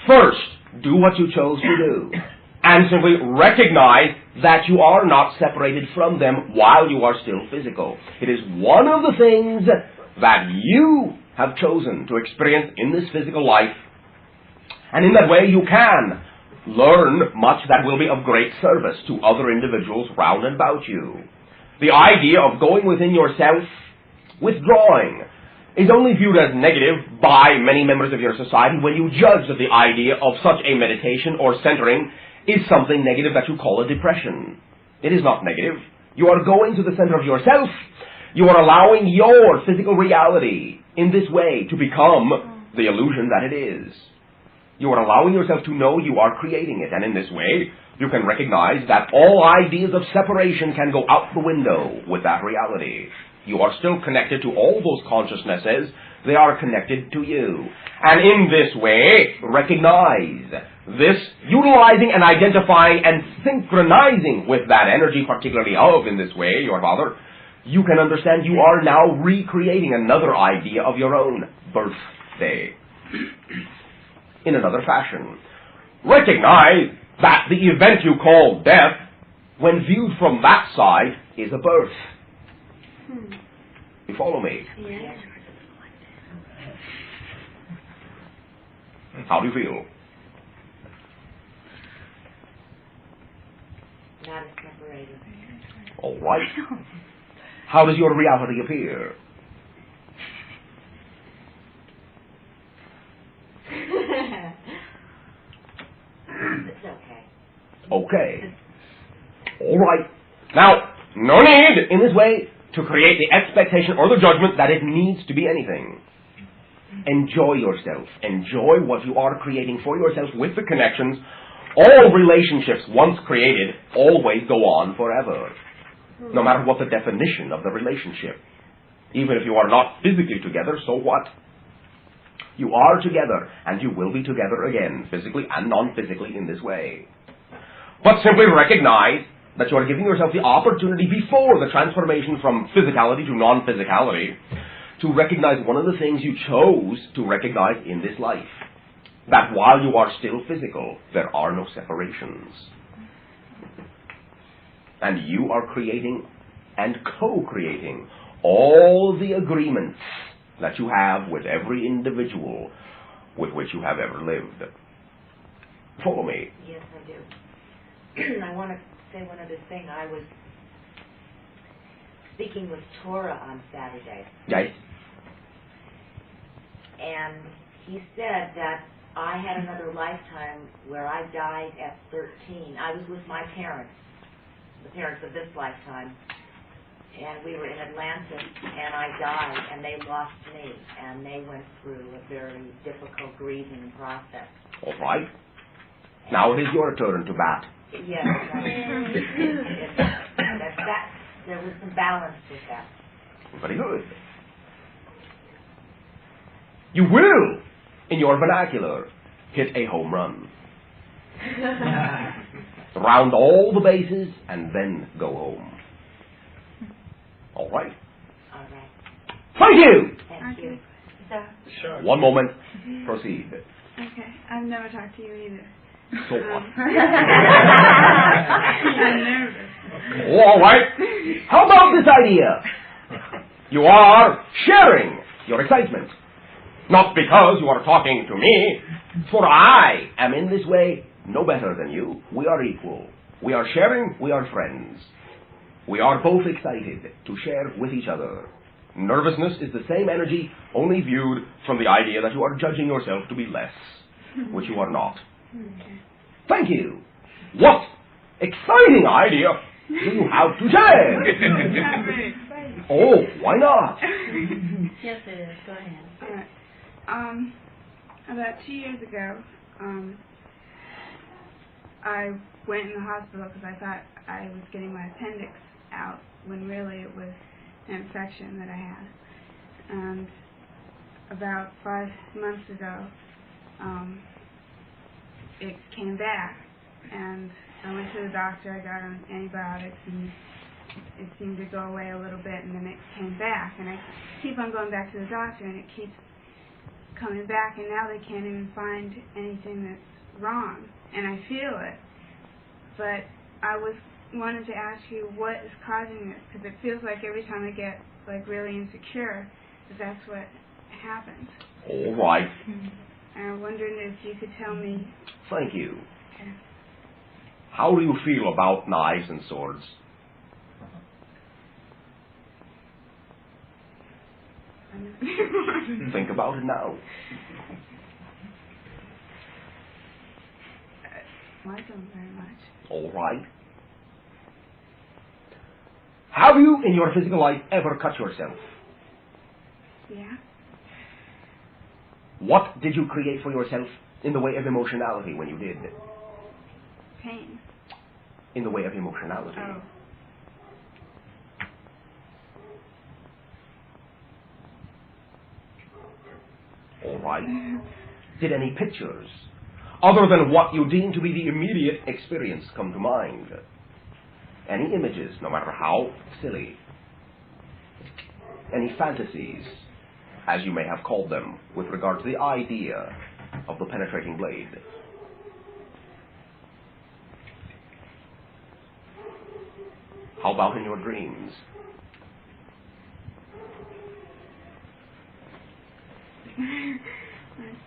first do what you chose to do and simply recognize that you are not separated from them while you are still physical. It is one of the things that you have chosen to experience in this physical life, and in that way you can learn much that will be of great service to other individuals round and about you. The idea of going within yourself, withdrawing, is only viewed as negative by many members of your society when you judge that the idea of such a meditation or centering is something negative that you call a depression. It is not negative. You are going to the center of yourself. You are allowing your physical reality in this way to become the illusion that it is. You are allowing yourself to know you are creating it, and in this way, you can recognize that all ideas of separation can go out the window with that reality. You are still connected to all those consciousnesses. They are connected to you. And in this way, recognize this, utilizing and identifying and synchronizing with that energy, particularly of, in this way, your father, you can understand you are now recreating another idea of your own birthday in another fashion. Recognize that the event you call death, when viewed from that side, is a birth. You follow me? Yes. How do you feel? Not as separated. All right. How does your reality appear? It's okay. Okay. All right. Now, no need, in this way, to create the expectation or the judgment that it needs to be anything. Enjoy yourself. Enjoy what you are creating for yourself with the connections. All relationships, once created, always go on forever. No matter what the definition of the relationship. Even if you are not physically together, so what? You are together, and you will be together again, physically and non-physically in this way. But simply recognize that you are giving yourself the opportunity before the transformation from physicality to non-physicality to recognize one of the things you chose to recognize in this life. That while you are still physical, there are no separations. And you are creating and co-creating all the agreements that you have with every individual with which you have ever lived. Follow me. Yes, I do. I want to say one other thing. I was speaking with Torah on Saturday. Yes. And he said that I had another lifetime where I died at 13. I was with my parents, the parents of this lifetime, and we were in Atlantis, and I died, and they lost me, and they went through a very difficult grieving process. All right. Now it is your turn to bat. Yes, there was some balance with that. Very good. You will, in your vernacular, hit a home run. Round all the bases and then go home. All right. All right. Thank you. Thank you. Sure. One moment. Proceed. Okay. I've never talked to you either. So what? I'm nervous. All right. How about this idea? You are sharing your excitement. Not because you are talking to me, for I am in this way no better than you. We are equal. We are sharing, we are friends. We are both excited to share with each other. Nervousness is the same energy, only viewed from the idea that you are judging yourself to be less, which you are not. Thank you. What exciting idea do you have to share? Oh, why not? Yes, it is. Go ahead. All right. About 2 years ago, I went in the hospital because I thought I was getting my appendix out when really it was an infection that I had. And about 5 months ago, it came back, and I went to the doctor. I got on antibiotics, and it seemed to go away a little bit, and then it came back, and I keep on going back to the doctor, and it keeps coming back, and now they can't even find anything that's wrong, and I feel it. But I wanted to ask you what is causing this, because it feels like every time I get like really insecure, that's what happens. All right. And I wondered if you could tell me. Thank you. Okay. How do you feel about knives and swords? Think about it now. I like them very much. All right. Have you, in your physical life, ever cut yourself? Yeah. What did you create for yourself in the way of emotionality when you did? Pain. In the way of emotionality. Oh. All right. Did any pictures, other than what you deem to be the immediate experience, come to mind? Any images, no matter how silly? Any fantasies, as you may have called them, with regard to the idea of the penetrating blade? How about in your dreams?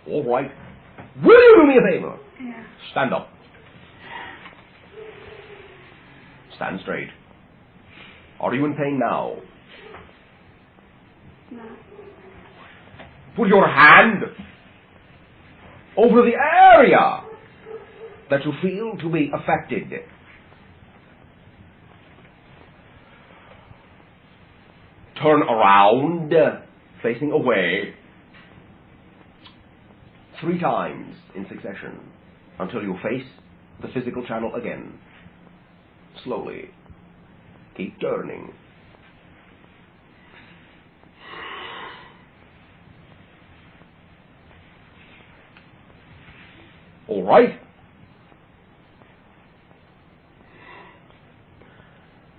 All right. Will you do me a favor? Yeah. Stand up. Stand straight. Are you in pain now? No. Put your hand over the area that you feel to be affected. Turn around, facing away, 3 times in succession until you face the physical channel again. Slowly. Keep turning. All right.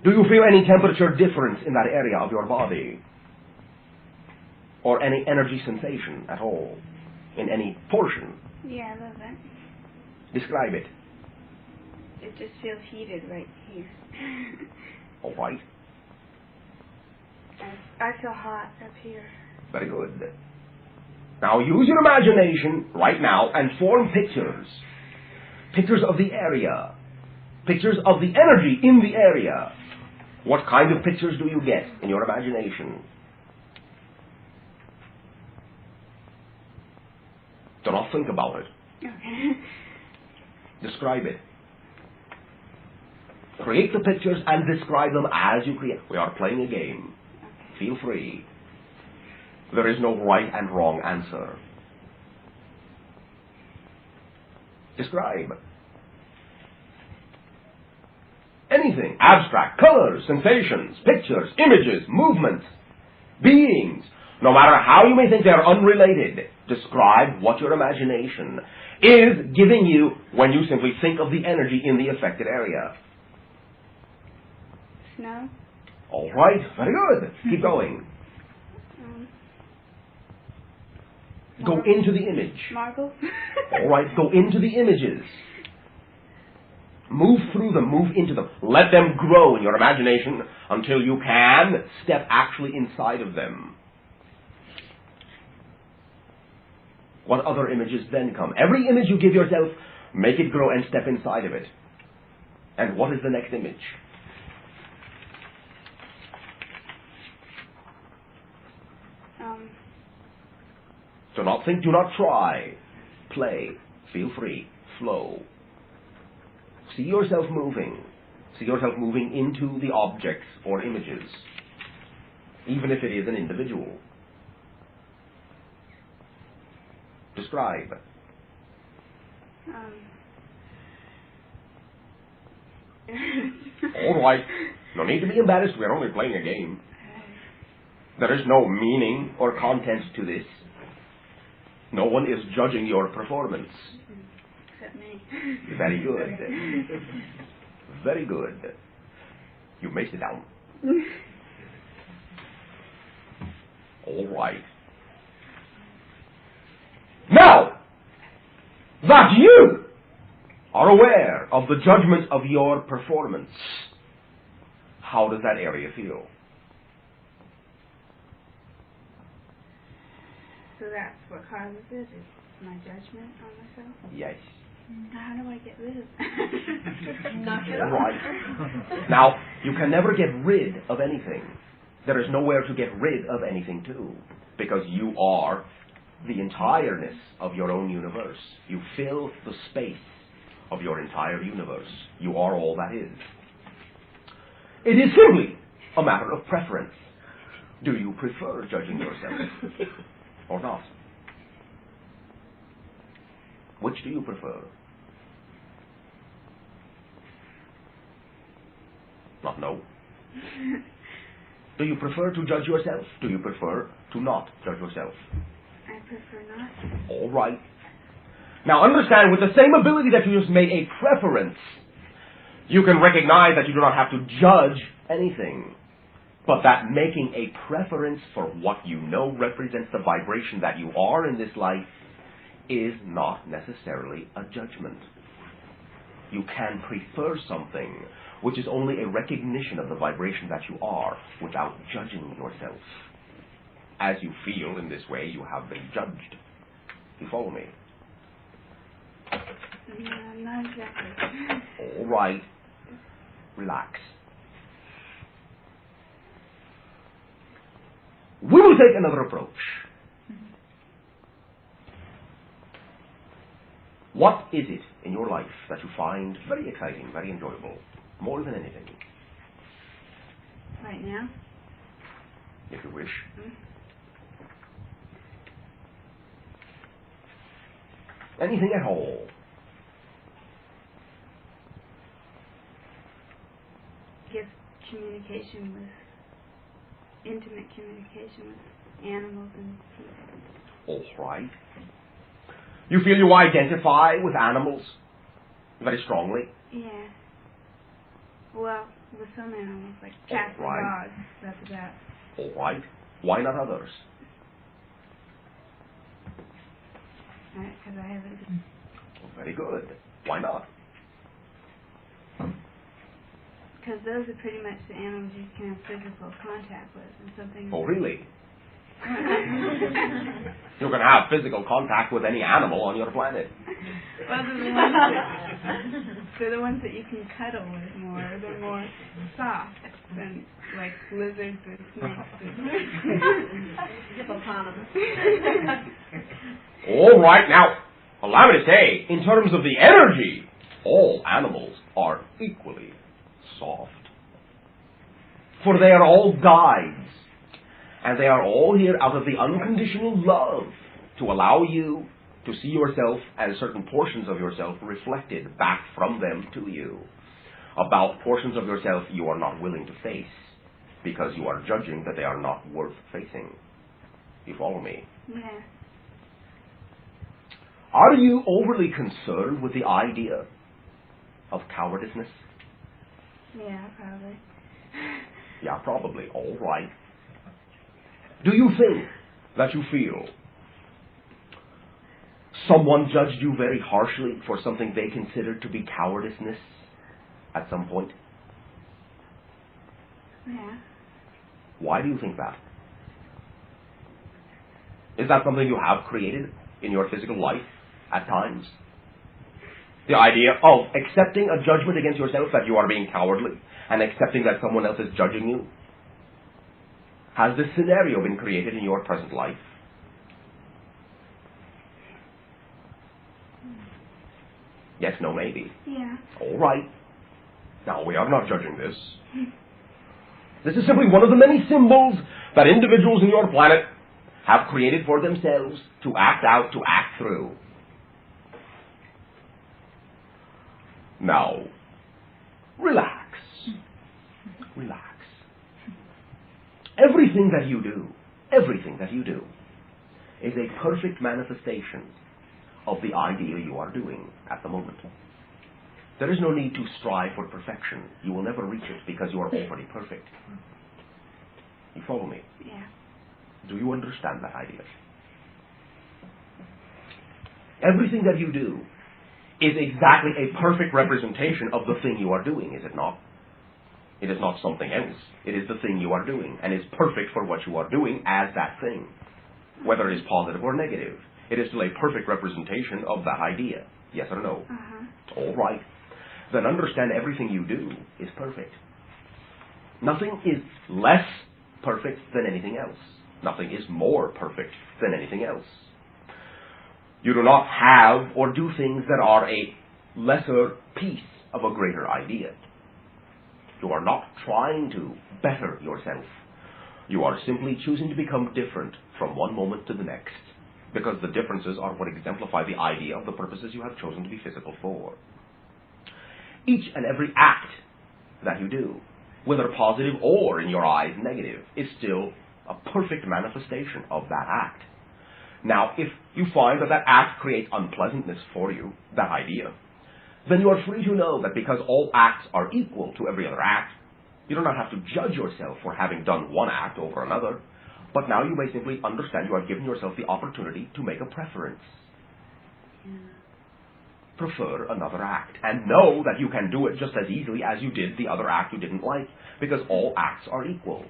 Do you feel any temperature difference in that area of your body? Or any energy sensation at all? In any portion? Yeah, a little bit. Describe it. It just feels heated right here. All right. I feel hot up here. Very good. Now use your imagination right now and form pictures. Pictures of the area. Pictures of the energy in the area. What kind of pictures do you get in your imagination? Do not think about it. Okay. Describe it. Create the pictures and describe them as you create. We are playing a game. Okay. Feel free. There is no right and wrong answer. Describe. Anything. Abstract. Colors, sensations, pictures, images, movements, beings. No matter how you may think they are unrelated, describe what your imagination is giving you when you simply think of the energy in the affected area. Snow. All right. Very good. Keep going. Go into the image. Marble. All right. Go into the images. Move through them. Move into them. Let them grow in your imagination until you can step actually inside of them. What other images then come? Every image you give yourself, make it grow and step inside of it. And what is the next image? Do not think, do not try. Play. Feel free. Flow. See yourself moving. See yourself moving into the objects or images, even if it is an individual. Describe. All right. No need to be embarrassed. We're only playing a game. There is no meaning or content to this. No one is judging your performance. Except me. Very good. Very good. You may sit down. All right. Now that you are aware of the judgment of your performance, how does that area feel? So that's what causes it, is my judgment on myself? Yes. How do I get rid of it? Knock it All off. right. Now, you can never get rid of anything. There is nowhere to get rid of anything to, because you are the entireness of your own universe. You fill the space of your entire universe. You are all that is. It is simply a matter of preference. Do you prefer judging yourself or not? Which do you prefer? Not know. Do you prefer to judge yourself? Do you prefer to not judge yourself? I prefer not. All right. Now understand, with the same ability that you just made a preference, you can recognize that you do not have to judge anything, but that making a preference for what you know represents the vibration that you are in this life is not necessarily a judgment. You can prefer something which is only a recognition of the vibration that you are without judging yourself. As you feel in this way, you have been judged. You follow me? No, not exactly. All right. Relax. We will take another approach. What is it in your life that you find very exciting, very enjoyable, more than anything? Right now? If you wish. Anything at all. Give communication with, intimate communication with animals and people. All right. You feel you identify with animals very strongly? Yeah. Well, with some animals, like cats and dogs, that's about. All right. Why not others? Because I haven't. Well, very good. Why not? Because those are pretty much the animals you can have physical contact with, and something. Oh, really? You can have physical contact with any animal on your planet. Well, they're the ones that you can cuddle with more. They're more soft than like lizards and snakes. Hippopotamus. All right, now, allow me to say, in terms of the energy, all animals are equally soft. For they are all guides. And they are all here out of the unconditional love to allow you to see yourself and certain portions of yourself reflected back from them to you. About portions of yourself you are not willing to face because you are judging that they are not worth facing. You follow me? Yeah. Are you overly concerned with the idea of cowardiceness? Yeah, probably. Yeah, probably. All right. Do you think that you feel someone judged you very harshly for something they considered to be cowardiceness at some point? Yeah. Why do you think that? Is that something you have created in your physical life at times? The idea of accepting a judgment against yourself that you are being cowardly and accepting that someone else is judging you. Has this scenario been created in your present life? Yes, no, maybe. Yeah. All right. Now, we are not judging this. This is simply one of the many symbols that individuals in your planet have created for themselves to act out, to act through. Now, relax. Relax. Everything that you do is a perfect manifestation of the idea you are doing at the moment. There is no need to strive for perfection. You will never reach it because you are already perfect. You follow me? Yeah. Do you understand that idea? Everything that you do is exactly a perfect representation of the thing you are doing, is it not? It is not something else. It is the thing you are doing, and is perfect for what you are doing as that thing. Whether it is positive or negative, it is still a perfect representation of that idea. Yes or no? All right. Then understand everything you do is perfect. Nothing is less perfect than anything else. Nothing is more perfect than anything else. You do not have or do things that are a lesser piece of a greater idea. You are not trying to better yourself. You are simply choosing to become different from one moment to the next. because the differences are what exemplify the idea of the purposes you have chosen to be physical for. Each and every act that you do, whether positive or, in your eyes, negative, is still a perfect manifestation of that act. Now, if you find that that act creates unpleasantness for you, that idea, then you are free to know that because all acts are equal to every other act, you do not have to judge yourself for having done one act over another, but now you may simply understand you have given yourself the opportunity to make a preference. Prefer another act, and know that you can do it just as easily as you did the other act you didn't like, because all acts are equal.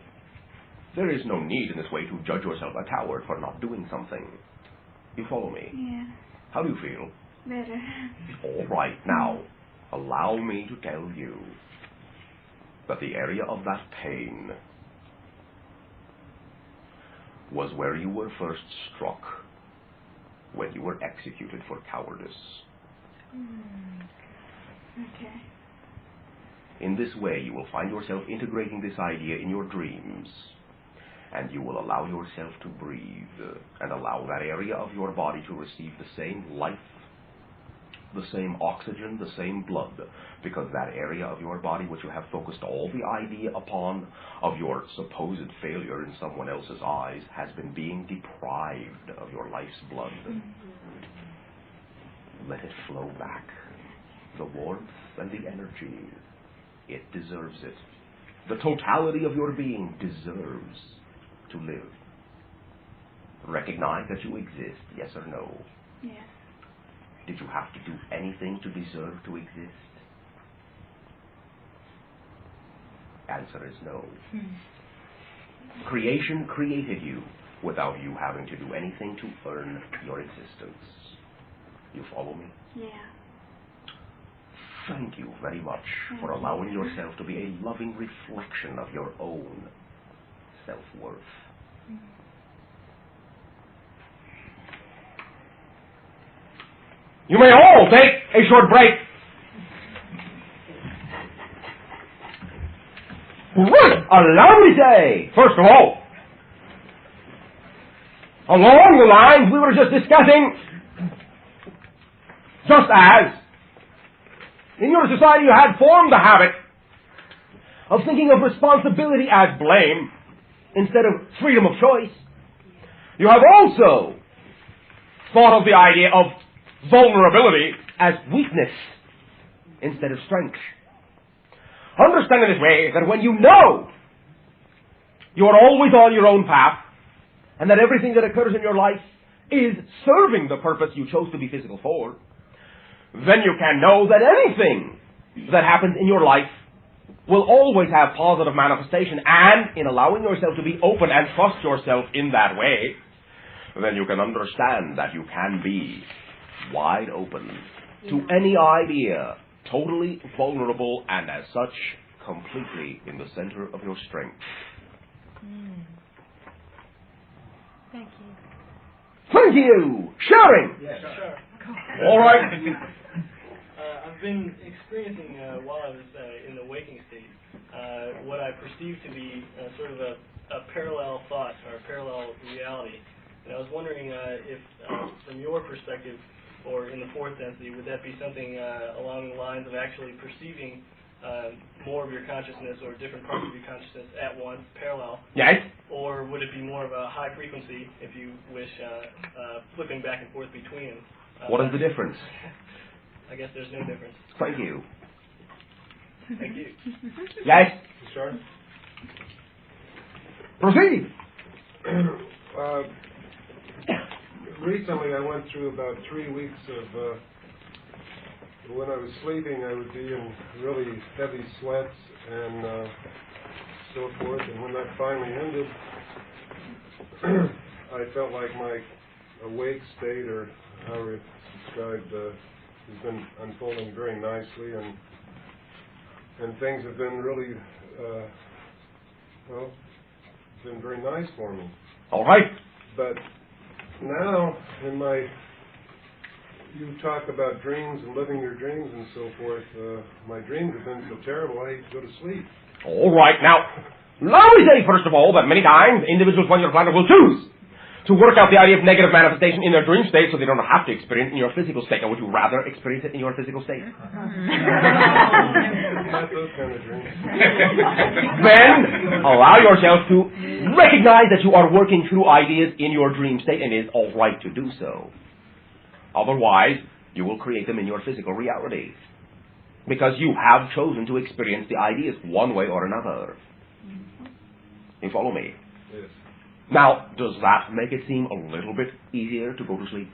There is no need in this way to judge yourself a coward for not doing something. You follow me? Yeah. How do you feel? Better. All right, now, allow me to tell you that the area of that pain was where you were first struck when you were executed for cowardice. Okay. In this way, you will find yourself integrating this idea in your dreams, and you will allow yourself to breathe and allow that area of your body to receive the same life, the same oxygen, the same blood, because that area of your body which you have focused all the idea upon of your supposed failure in someone else's eyes has been being deprived of your life's blood. Let it flow back. The warmth and the energy. It deserves it. The totality of your being deserves to live. Recognize that you exist, yes or no? Yes. Did you have to do anything to deserve to exist? Answer is no. Creation created you without you having to do anything to earn your existence. You follow me? Yeah. Thank you very much for allowing yourself to be a loving reflection of your own self-worth. You may all take a short break. Right, allow me to say, first of all, along the lines we were just discussing, just as in your society you had formed the habit of thinking of responsibility as blame instead of freedom of choice, you have also thought of the idea of vulnerability as weakness instead of strength. Understand in this way that when you know you are always on your own path and that everything that occurs in your life is serving the purpose you chose to be physical for, then you can know that anything that happens in your life will always have positive manifestation, and in allowing yourself to be open and trust yourself in that way, then you can understand that you can be wide open to any idea, totally vulnerable, and as such, completely in the center of your strength. Thank you. Thank you! Sharing! Yeah, sure. All right. I've been experiencing, while I was in the waking state, what I perceive to be sort of a parallel thought or a parallel reality. And I was wondering if, from your perspective, or in the fourth density, would that be something along the lines of actually perceiving more of your consciousness or different parts of your consciousness at once, parallel? Yes. Or would it be more of a high frequency, if you wish, flipping back and forth between them? What is the difference? I guess there's no difference. Thank you. Thank you. Yes. Sure. Proceed. Recently, I went through about 3 weeks of when I was sleeping, I would be in really heavy sweats and so forth. And when that finally ended, I felt like my awake state, or however it's described, has been unfolding very nicely, and things have been really, been very nice for me. All right. But now, you talk about dreams and living your dreams and so forth. My dreams have been so terrible, I hate to go to sleep. All right. Now, let me say, first of all, that many times individuals on your planet will choose to work out the idea of negative manifestation in their dream state so they don't have to experience it in your physical state. Or would you rather experience it in your physical state? Not those kind of dreams. Then allow yourself to recognize that you are working through ideas in your dream state, and it is all right to do so. Otherwise, you will create them in your physical reality, because you have chosen to experience the ideas one way or another. You follow me? Yes. Now, does that make it seem a little bit easier to go to sleep?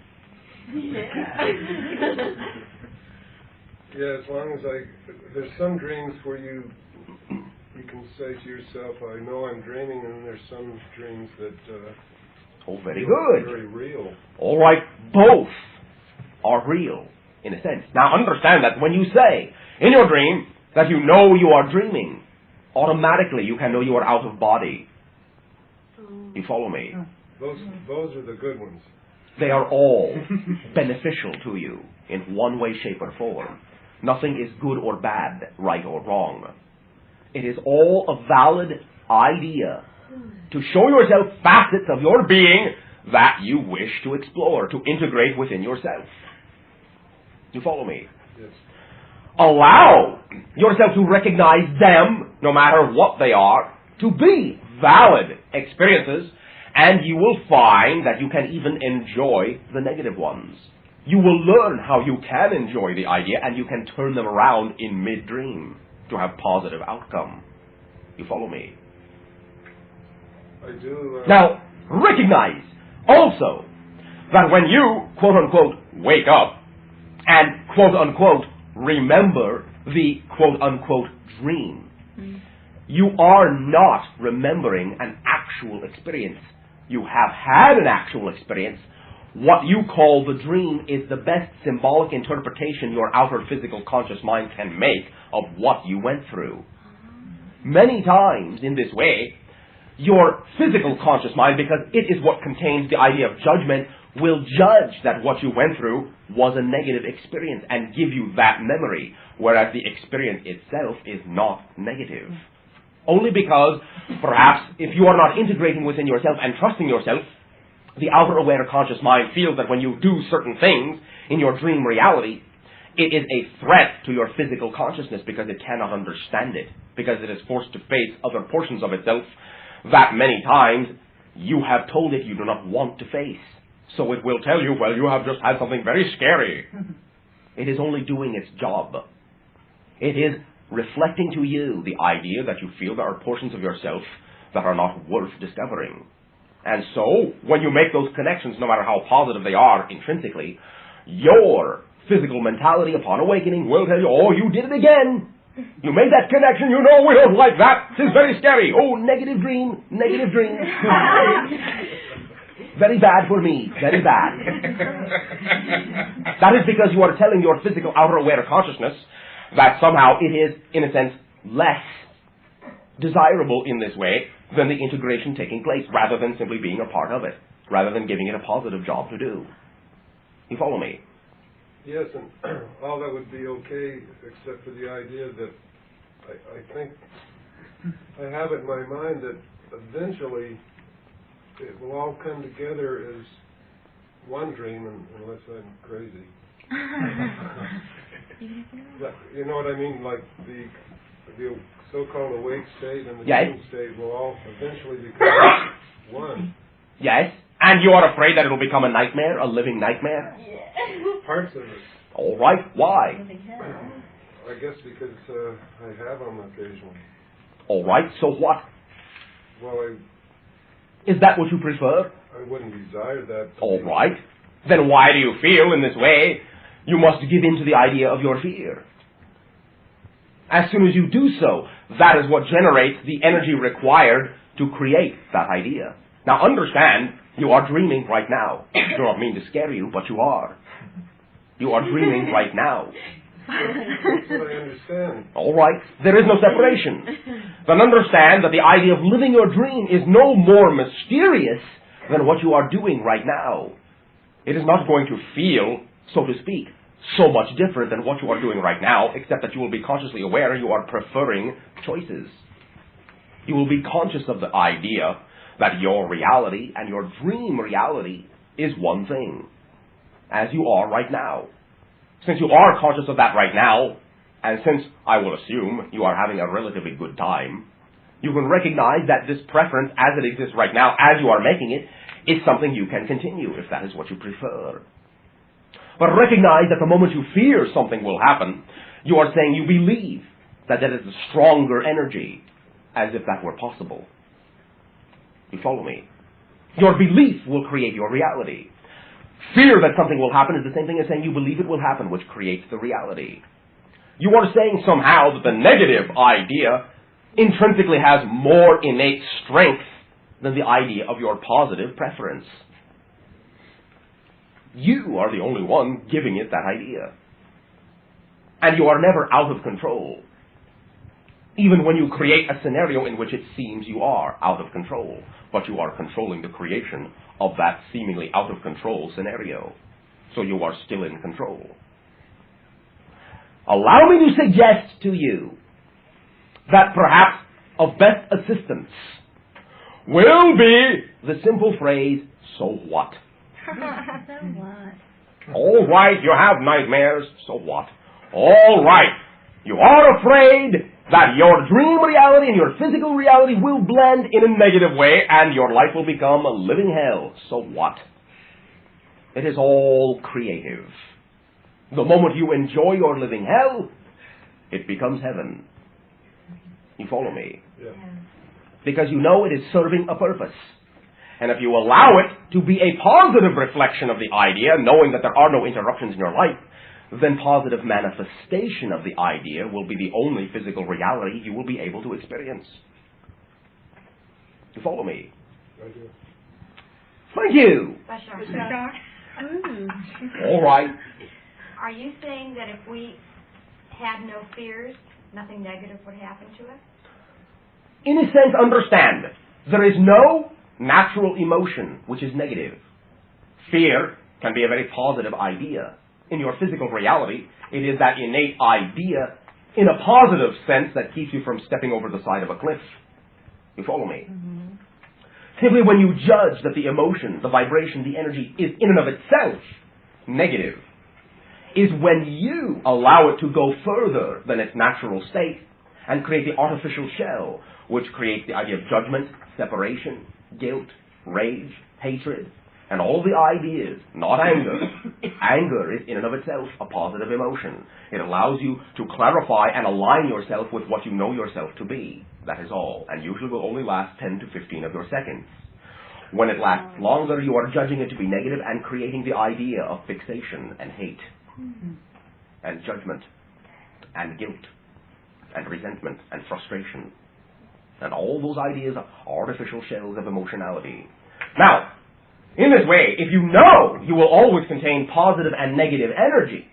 Yeah, as long as there's some dreams where you can say to yourself, I know I'm dreaming, and there's some dreams that oh, very good. Very real. All right, both are real, in a sense. Now, understand that when you say in your dream that you know you are dreaming, automatically you can know you are out of body. You follow me? Those are the good ones. They are all beneficial to you in one way, shape, or form. Nothing is good or bad, right or wrong. It is all a valid idea to show yourself facets of your being that you wish to explore, to integrate within yourself. You follow me? Yes. Allow yourself to recognize them, no matter what they are, to be valid experiences, and you will find that you can even enjoy the negative ones. You will learn how you can enjoy the idea, and you can turn them around in mid-dream to have positive outcome. You follow me? I do. Now, recognize also that when you, quote-unquote, wake up and, quote-unquote, remember the, quote-unquote, dream, you are not remembering an actual experience. You have had an actual experience. What you call the dream is the best symbolic interpretation your outer physical conscious mind can make of what you went through. Many times in this way, your physical conscious mind, because it is what contains the idea of judgment, will judge that what you went through was a negative experience and give you that memory, whereas the experience itself is not negative. Only because, perhaps, if you are not integrating within yourself and trusting yourself, the outer aware conscious mind feels that when you do certain things in your dream reality, it is a threat to your physical consciousness because it cannot understand it, because it is forced to face other portions of itself that many times you have told it you do not want to face. So it will tell you, well, you have just had something very scary. It is only doing its job. It is reflecting to you the idea that you feel there are portions of yourself that are not worth discovering. And so, when you make those connections, no matter how positive they are intrinsically, your physical mentality upon awakening will tell you, oh, you did it again. You made that connection, you know we don't like that. This is very scary. Oh, negative dream, negative dream. Very bad for me, very bad. That is because you are telling your physical outer aware consciousness that somehow it is, in a sense, less desirable in this way than the integration taking place, rather than simply being a part of it, rather than giving it a positive job to do. You follow me? Yes, and all that would be okay, except for the idea that I think I have it in my mind that eventually it will all come together as one dream, unless I'm crazy. You know what I mean? Like the so-called awake state and the dream state will all eventually become one. Yes, and you are afraid that it will become a nightmare, a living nightmare? Parts of it. All right, why? I guess because I have them occasionally. All right, so what? Well, is that what you prefer? I wouldn't desire that. All right. Then why do you feel in this way you must give in to the idea of your fear? As soon as you do so, that is what generates the energy required to create that idea. Now understand, you are dreaming right now. I do not mean to scare you, but you are. You are dreaming right now. That's what I understand. All right, there is no separation. Then understand that the idea of living your dream is no more mysterious than what you are doing right now. It is not going to feel, so to speak, so much different than what you are doing right now, except that you will be consciously aware you are preferring choices. You will be conscious of the idea that your reality and your dream reality is one thing, as you are right now. Since you are conscious of that right now, and since I will assume you are having a relatively good time, you can recognize that this preference as it exists right now, as you are making it, is something you can continue if that is what you prefer. But recognize that the moment you fear something will happen, you are saying you believe that that is a stronger energy, as if that were possible. You follow me? Your belief will create your reality. Fear that something will happen is the same thing as saying you believe it will happen, which creates the reality. You are saying somehow that the negative idea intrinsically has more innate strength than the idea of your positive preference. You are the only one giving it that idea. And you are never out of control, even when you create a scenario in which it seems you are out of control, but you are controlling the creation of that seemingly out of control scenario. So you are still in control. Allow me to suggest to you that perhaps of best assistance will be the simple phrase, so what? So what? All right, you have nightmares, so what? All right, you are afraid that your dream reality and your physical reality will blend in a negative way and your life will become a living hell, so what? It is all creative. The moment you enjoy your living hell, it becomes heaven. You follow me? Yeah. Because you know it is serving a purpose. And if you allow it to be a positive reflection of the idea, knowing that there are no interruptions in your life, then positive manifestation of the idea will be the only physical reality you will be able to experience. You follow me? Thank you. Thank you. Bashar. All right. Are you saying that if we had no fears, nothing negative would happen to us? In a sense, understand, there is no natural emotion which is negative. Fear can be a very positive idea. In your physical reality, it is that innate idea in a positive sense that keeps you from stepping over the side of a cliff. You follow me? Mm-hmm. Simply when you judge that the emotion, the vibration, the energy is in and of itself negative, is when you allow it to go further than its natural state and create the artificial shell, which creates the idea of judgment, separation, guilt, rage, hatred, and all the ideas, not anger. Anger is in and of itself a positive emotion. It allows you to clarify and align yourself with what you know yourself to be. That is all. And usually will only last 10 to 15 of your seconds. When it lasts longer, you are judging it to be negative and creating the idea of fixation and hate and judgment and guilt and resentment and frustration. And all those ideas are artificial shells of emotionality. Now, in this way, if you know you will always contain positive and negative energy,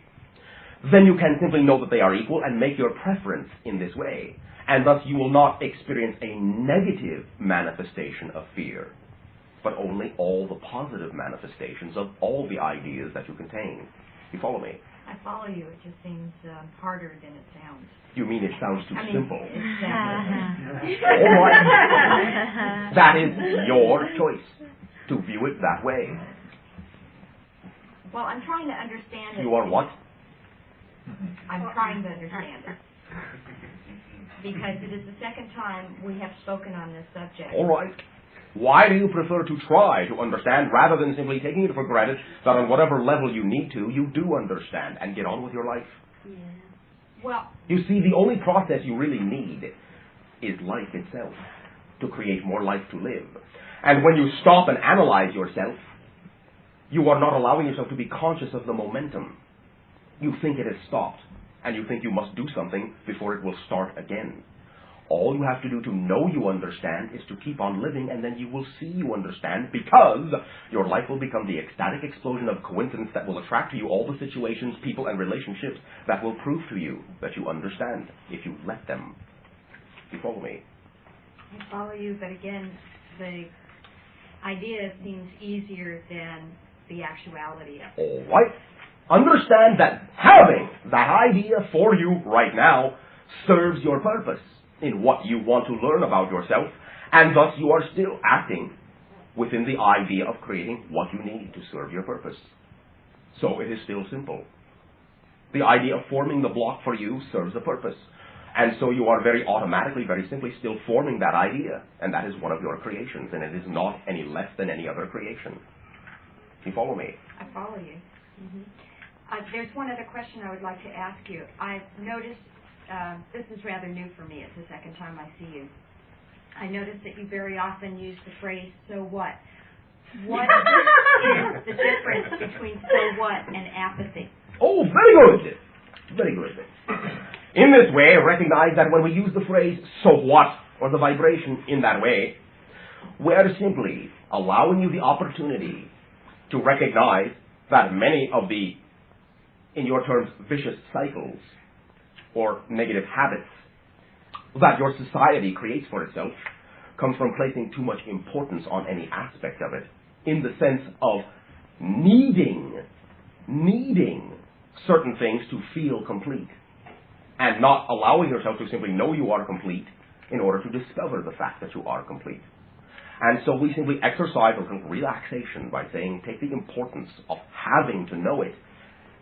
then you can simply know that they are equal and make your preference in this way. And thus you will not experience a negative manifestation of fear, but only all the positive manifestations of all the ideas that you contain. You follow me? I follow you. It just seems harder than it sounds. You mean it sounds too simple? Exactly. All right. That is your choice to view it that way. Well, I'm trying to understand it. You are what? I'm trying to understand it. Because it is the second time we have spoken on this subject. All right. Why do you prefer to try to understand rather than simply taking it for granted that on whatever level you need to, you do understand and get on with your life? Yeah. Well, you see, the only process you really need is life itself to create more life to live. And when you stop and analyze yourself, you are not allowing yourself to be conscious of the momentum. You think it has stopped, and you think you must do something before it will start again. All you have to do to know you understand is to keep on living, and then you will see you understand, because your life will become the ecstatic explosion of coincidence that will attract to you all the situations, people, and relationships that will prove to you that you understand, if you let them. You follow me? I follow you, but again, the idea seems easier than the actuality of it. All right. Understand that having that idea for you right now serves your purpose. in what you want to learn about yourself, and thus you are still acting within the idea of creating what you need to serve your purpose. So it is still simple. The idea of forming the block for you serves a purpose. And so you are very automatically, very simply still forming that idea. And that is one of your creations. And it is not any less than any other creation. You follow me? I follow you. Mm-hmm. There's one other question I would like to ask you. I've noticed, this is rather new for me. It's the second time I see you. I noticed that you very often use the phrase, so what? What is the difference between so what and apathy? Oh, very good. Very good. In this way, recognize that when we use the phrase, so what, or the vibration in that way, we are simply allowing you the opportunity to recognize that many of the, in your terms, vicious cycles or negative habits that your society creates for itself comes from placing too much importance on any aspect of it, in the sense of needing certain things to feel complete, and not allowing yourself to simply know you are complete in order to discover the fact that you are complete. And so we simply exercise a relaxation by saying, take the importance of having to know it,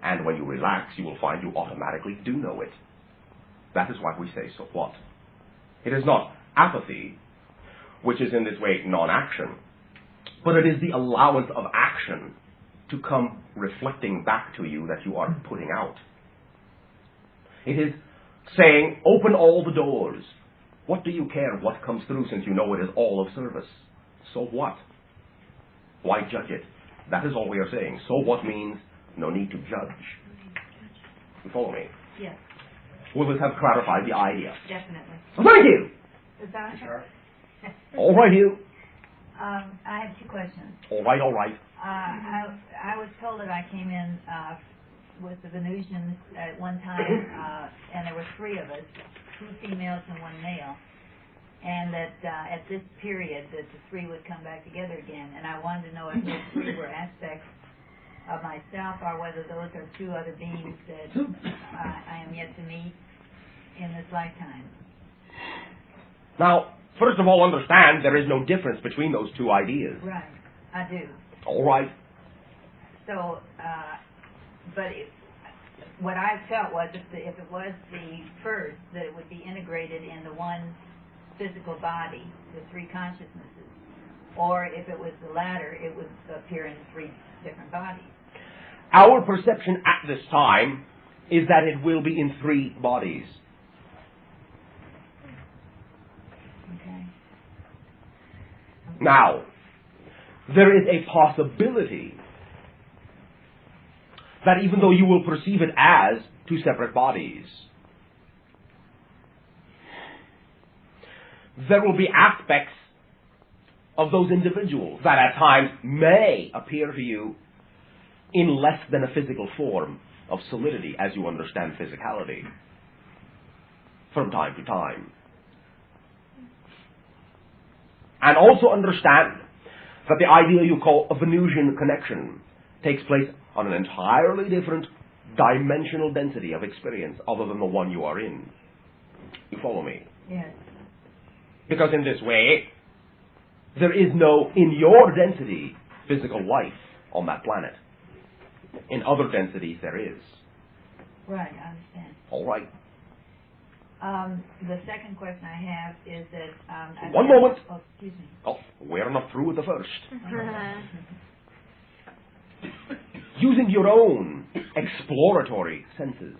and when you relax, you will find you automatically do know it. That is why we say, so what? It is not apathy, which is in this way non-action, but it is the allowance of action to come reflecting back to you that you are putting out. It is saying, open all the doors. What do you care what comes through, since you know it is all of service? So what? Why judge it? That is all we are saying. So what means no need to judge. You follow me? Yes. Will this have clarified the idea? Definitely. Thank you! Bashar? All right, you. I have two questions. All right. I was told that I came in with the Venusians at one time, and there were three of us, two females and one male, and that at this period that the three would come back together again. And I wanted to know if those three were aspects of myself, or whether those are two other beings that I am yet to meet in this lifetime. Now, first of all, understand there is no difference between those two ideas. Right, I do. All right. So, but what I felt was if it was the first, that it would be integrated into one physical body, the three consciousnesses. Or if it was the latter, it would appear in three different bodies. Our perception at this time is that it will be in three bodies. Okay. Now, there is a possibility that even though you will perceive it as two separate bodies, there will be aspects of those individuals that at times may appear to you in less than a physical form of solidity as you understand physicality from time to time. And also understand that the idea you call a Venusian connection takes place on an entirely different dimensional density of experience other than the one you are in. You follow me? Yes. Because in this way, there is no, in your density, physical life on that planet. In other densities, there is. Right, I understand. All right. The second question I have is that... One moment. Oh, excuse me. Oh, we're not through with the first. Using your own exploratory senses.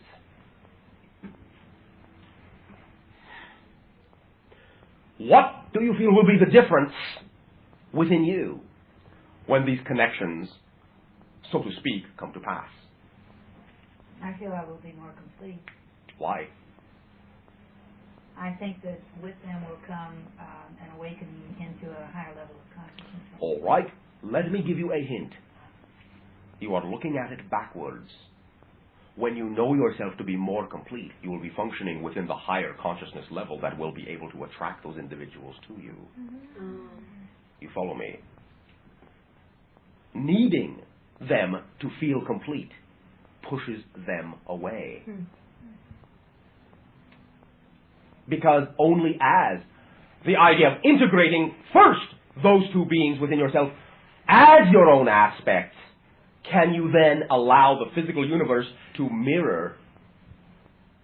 What do you feel will be the difference within you when these connections, so to speak, come to pass? I feel I will be more complete. Why? I think that with them will come an awakening into a higher level of consciousness. All right. Let me give you a hint. You are looking at it backwards. When you know yourself to be more complete, you will be functioning within the higher consciousness level that will be able to attract those individuals to you. Mm-hmm. You follow me? Needing them to feel complete pushes them away. Because only as the idea of integrating first those two beings within yourself as your own aspects can you then allow the physical universe to mirror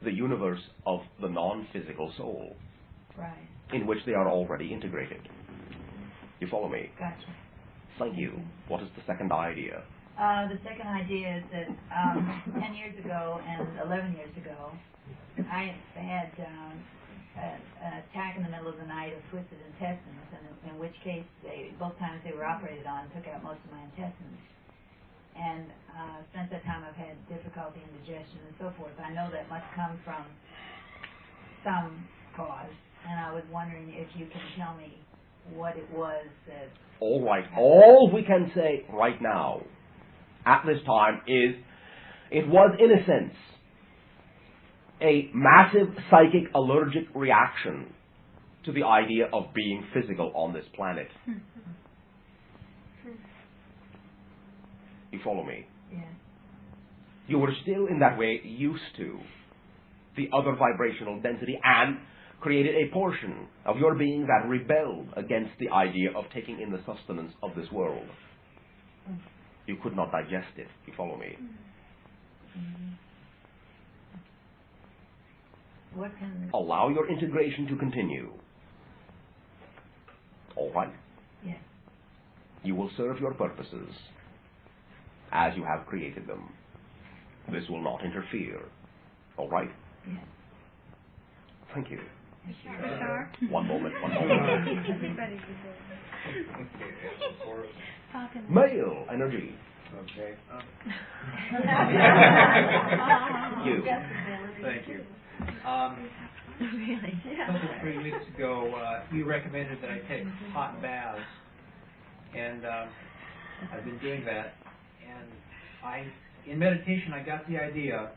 the universe of the non-physical soul, Right. in which they are already integrated. You follow me? Gotcha. Thank you. What is the second idea? The second idea is that 10 years ago and 11 years ago, I had an attack in the middle of the night of twisted intestines, and in which case, both times they were operated on, took out most of my intestines. And since that time, I've had difficulty in digestion and so forth. I know that must come from some cause, and I was wondering if you can tell me what it was that... All right. All we can say right now, at this time, is it was, in a sense, a massive psychic allergic reaction to the idea of being physical on this planet. You follow me? Yeah. You were still in that way used to the other vibrational density and created a portion of your being that rebelled against the idea of taking in the sustenance of this world. You could not digest it. You follow me? What can... Allow your integration to continue. All right? Yes. You will serve your purposes as you have created them. This will not interfere. All right? Yes. Thank you. Bashar? One moment. Everybody's Male energy. Okay. You. Thank you. Really? A couple of 3 weeks ago, you recommended that I take hot baths, and I've been doing that. And in meditation, I got the idea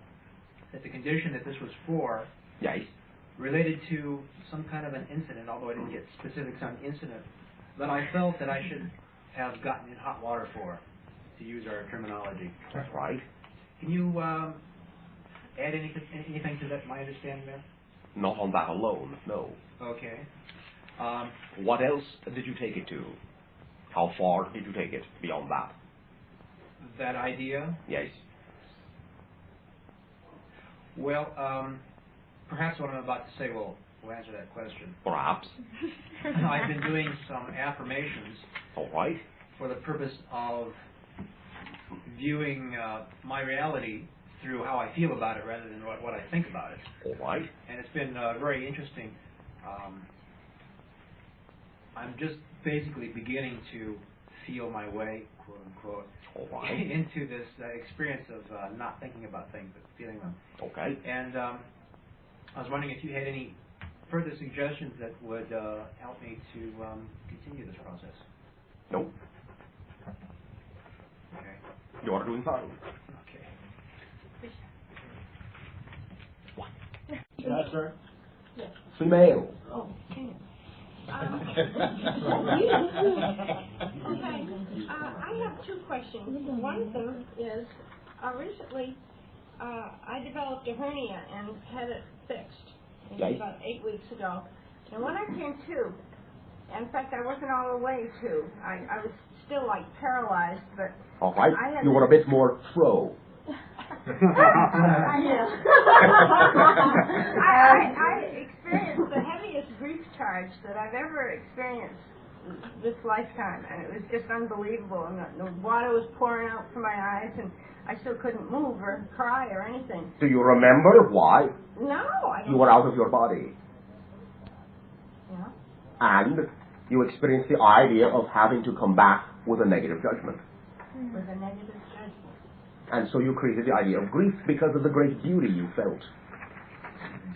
that the condition that this was for, yes, related to some kind of an incident, although I didn't get specifics on incident, that I felt that I should have gotten in hot water for, to use our terminology. That's right. Can you add anything to that, my understanding there? Not on that alone, no. Okay. What else did you take it to? How far did you take it beyond that? That idea? Yes. Well, perhaps what I'm about to say will answer that question. Perhaps. I've been doing some affirmations. All right. For the purpose of viewing my reality through how I feel about it rather than what I think about it. All right. And it's been very interesting. I'm just basically beginning to feel my way, quote unquote, into this experience of not thinking about things but feeling them. Okay. And I was wondering if you had any further suggestions that would help me to continue this process. Nope. Okay. You are doing fine. Okay. What? Yes, sir. Yes. Female. Oh, okay. I have two questions. One of them is, recently I developed a hernia and had it fixed about 8 weeks ago. And when I came to, in fact, I wasn't all the way to. I was still like paralyzed, but all right. I had you were a bit more fro. I know. I experienced the heaviest grief charge that I've ever experienced this lifetime, and it was just unbelievable. And the water was pouring out from my eyes, and I still couldn't move or cry or anything. Do you remember why? No, I don't. You were out of your body. Yeah. And you experienced the idea of having to come back with a negative judgment. With a negative judgment. And so you created the idea of grief because of the great beauty you felt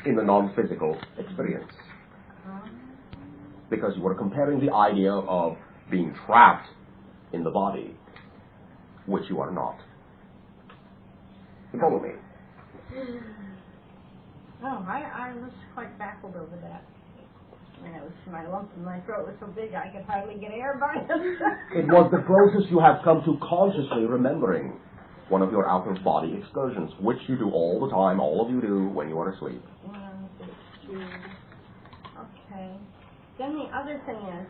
in the non-physical experience. Because you were comparing the idea of being trapped in the body, which you are not. You follow me? Oh, I was quite baffled over that. And it was, my lump in my throat was so big I could hardly get air by it. It was the closest you have come to consciously remembering one of your out-of-body excursions, which you do all the time, all of you do when you are asleep. 1, 2, 3, then the other thing is,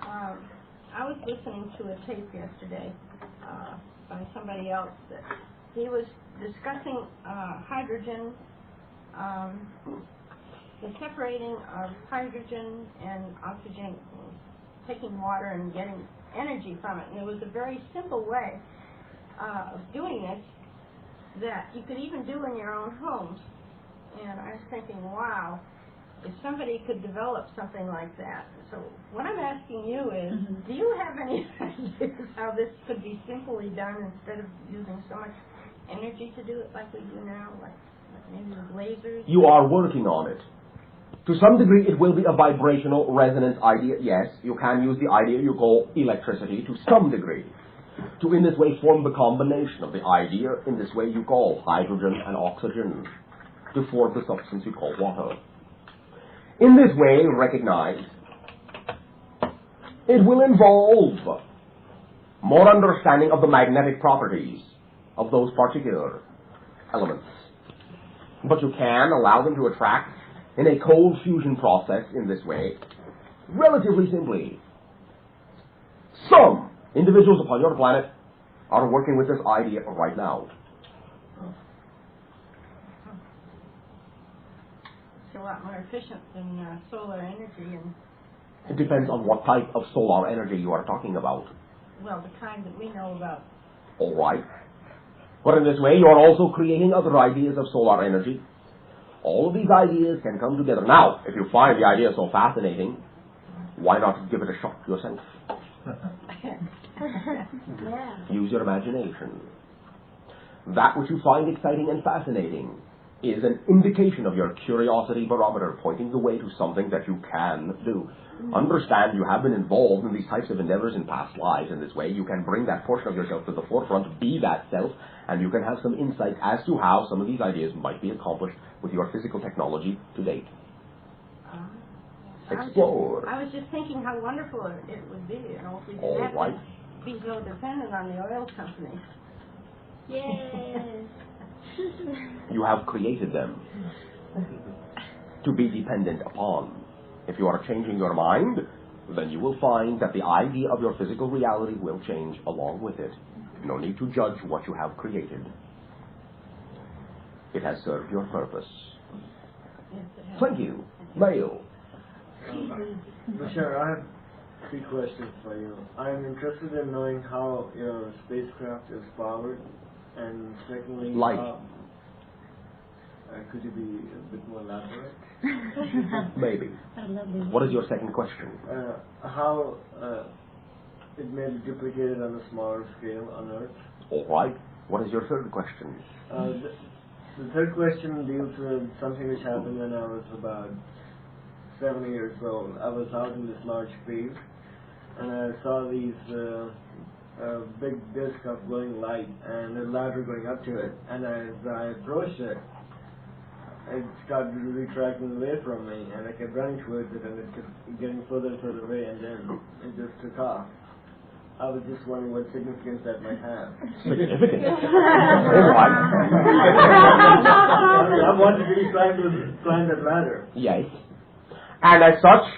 I was listening to a tape yesterday by somebody else that he was discussing hydrogen, the separating of hydrogen and oxygen, taking water and getting energy from it. And there was a very simple way of doing this that you could even do in your own homes. And I was thinking, wow, if somebody could develop something like that. So what I'm asking you is, do you have any ideas how this could be simply done instead of using so much energy to do it like we do now, like maybe with lasers? You are working on it. To some degree, it will be a vibrational resonance idea. Yes, you can use the idea you call electricity to some degree to in this way form the combination of the idea in this way you call hydrogen and oxygen to form the substance you call water. In this way, recognize it will involve more understanding of the magnetic properties of those particular elements. But you can allow them to attract in a cold fusion process in this way, relatively simply. Some individuals upon your planet are working with this idea right now. It's a lot more efficient than solar energy. And it depends on what type of solar energy you are talking about. Well, the kind that we know about. All right. But in this way, you are also creating other ideas of solar energy. All of these ideas can come together. Now, if you find the idea so fascinating, why not give it a shot yourself? Use your imagination. That which you find exciting and fascinating is an indication of your curiosity barometer, pointing the way to something that you can do. Understand you have been involved in these types of endeavors in past lives. In this way, you can bring that portion of yourself to the forefront, be that self, and you can have some insight as to how some of these ideas might be accomplished with your physical technology to date. Explore. I was just thinking how wonderful it would be, you know, if we didn't All have right. to be so dependent on the oil companies. Yes. You have created them to be dependent upon. If you are changing your mind, then you will find that the idea of your physical reality will change along with it. No need to judge what you have created. It has served your purpose. Thank you. Male. Bashar, I have 3 questions for you. I am interested in knowing how your spacecraft is powered, and secondly, Light. Could you be a bit more elaborate? Maybe. What is your second question? How it may be duplicated on a smaller scale on Earth. All right. What is your third question? The third question deals with something which happened when I was about 7 years old. I was out in this large field, and I saw these big disc of glowing light and a ladder going up to it. And as I approached it, it started retracting away from me, and I kept running towards it, and it kept getting further and further away, and then it just took off. I was just wondering what significance that might have. Significance? I wanted to be trying to climb that ladder. Yes. And as such,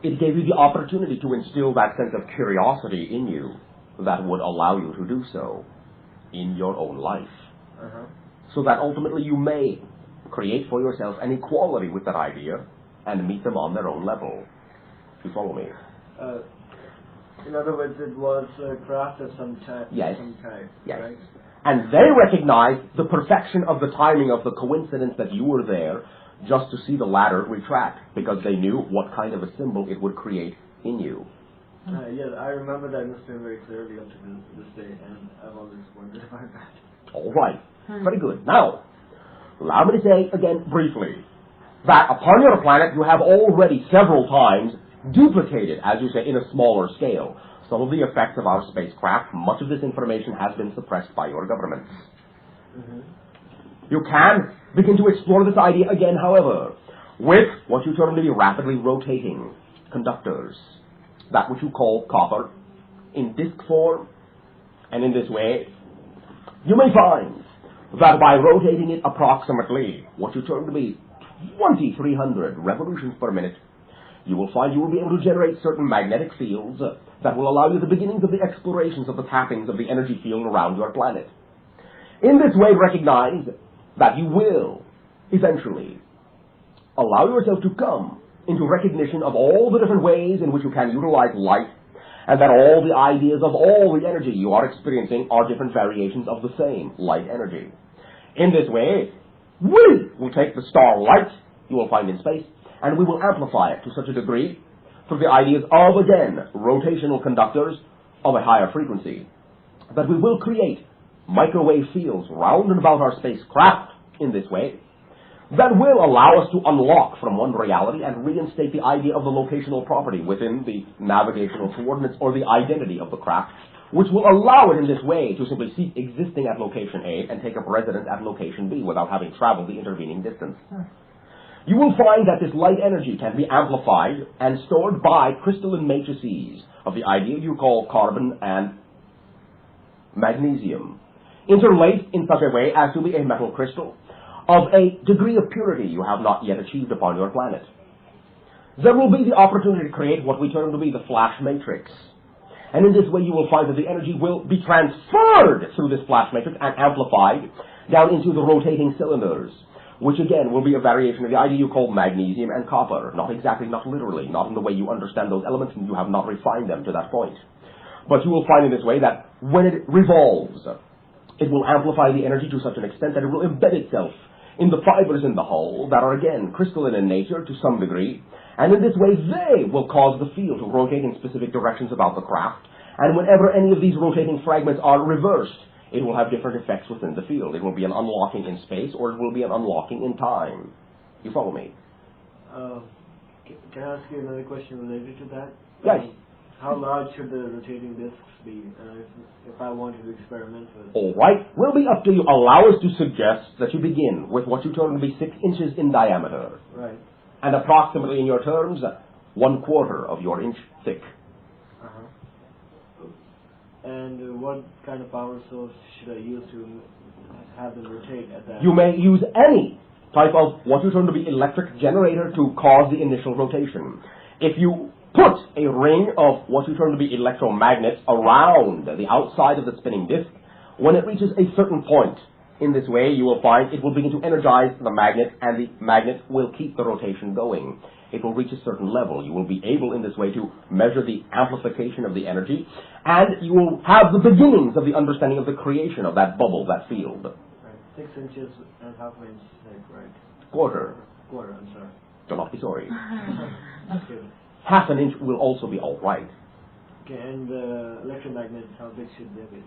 it gave you the opportunity to instill that sense of curiosity in you that would allow you to do so in your own life. So that ultimately you may create for yourself an equality with that idea and meet them on their own level. You follow me? In other words, it was a craft of some type. Yes. Yes. Right? And they recognized the perfection of the timing of the coincidence that you were there just to see the ladder retract, because they knew what kind of a symbol it would create in you. Yes, I remember that incident very clearly up to this day, and I've always wondered about that. All right. Very good. Now, allow me to say again briefly that upon your planet you have already several times duplicated, as you say, in a smaller scale, some of the effects of our spacecraft. Much of this information has been suppressed by your governments. You can begin to explore this idea again, however, with what you term to be rapidly rotating conductors, that which you call copper, in disk form, and in this way, you may find that by rotating it approximately what you term to be 2,300 revolutions per minute, you will find you will be able to generate certain magnetic fields that will allow you the beginnings of the explorations of the tappings of the energy field around your planet. In this way, recognize that you will eventually allow yourself to come into recognition of all the different ways in which you can utilize light, and that all the ideas of all the energy you are experiencing are different variations of the same light energy. In this way, we will take the star light you will find in space, and we will amplify it to such a degree through the ideas of, again, rotational conductors of a higher frequency, that we will create microwave fields round and about our spacecraft in this way that will allow us to unlock from one reality and reinstate the idea of the locational property within the navigational coordinates or the identity of the craft, which will allow it in this way to simply cease existing at location A and take up residence at location B without having traveled the intervening distance. You will find that this light energy can be amplified and stored by crystalline matrices of the idea you call carbon and magnesium, interlaced in such a way as to be a metal crystal of a degree of purity you have not yet achieved upon your planet. There will be the opportunity to create what we term to be the flash matrix. And in this way you will find that the energy will be transferred through this flash matrix and amplified down into the rotating cylinders, which again will be a variation of the idea you call magnesium and copper. Not exactly, not literally, not in the way you understand those elements, and you have not refined them to that point. But you will find in this way that when it revolves, it will amplify the energy to such an extent that it will embed itself in the fibers in the hull that are again crystalline in nature to some degree, and in this way they will cause the field to rotate in specific directions about the craft, and whenever any of these rotating fragments are reversed, it will have different effects within the field. It will be an unlocking in space, or it will be an unlocking in time. You follow me? Can I ask you another question related to that? Yes. How large should the rotating discs be if I wanted to experiment with it? All right. Will be up to you. Allow us to suggest that you begin with what you term to be 6 inches in diameter. Right. And approximately in your terms, 1/4 of your inch thick. And what kind of power source should I use to have them rotate at that? You may use any type of what you term to be electric generator to cause the initial rotation. If you put a ring of what you term to be electromagnets around the outside of the spinning disc, when it reaches a certain point, in this way you will find it will begin to energize the magnet, and the magnet will keep the rotation going. It will reach a certain level. You will be able in this way to measure the amplification of the energy, and you will have the beginnings of the understanding of the creation of that bubble, that field. Right. 6 inches and half an inch thick, right? Quarter. Quarter, I'm sorry. Do not be sorry. That's good. Half an inch will also be all right. Okay, and the electromagnets, how big should they be?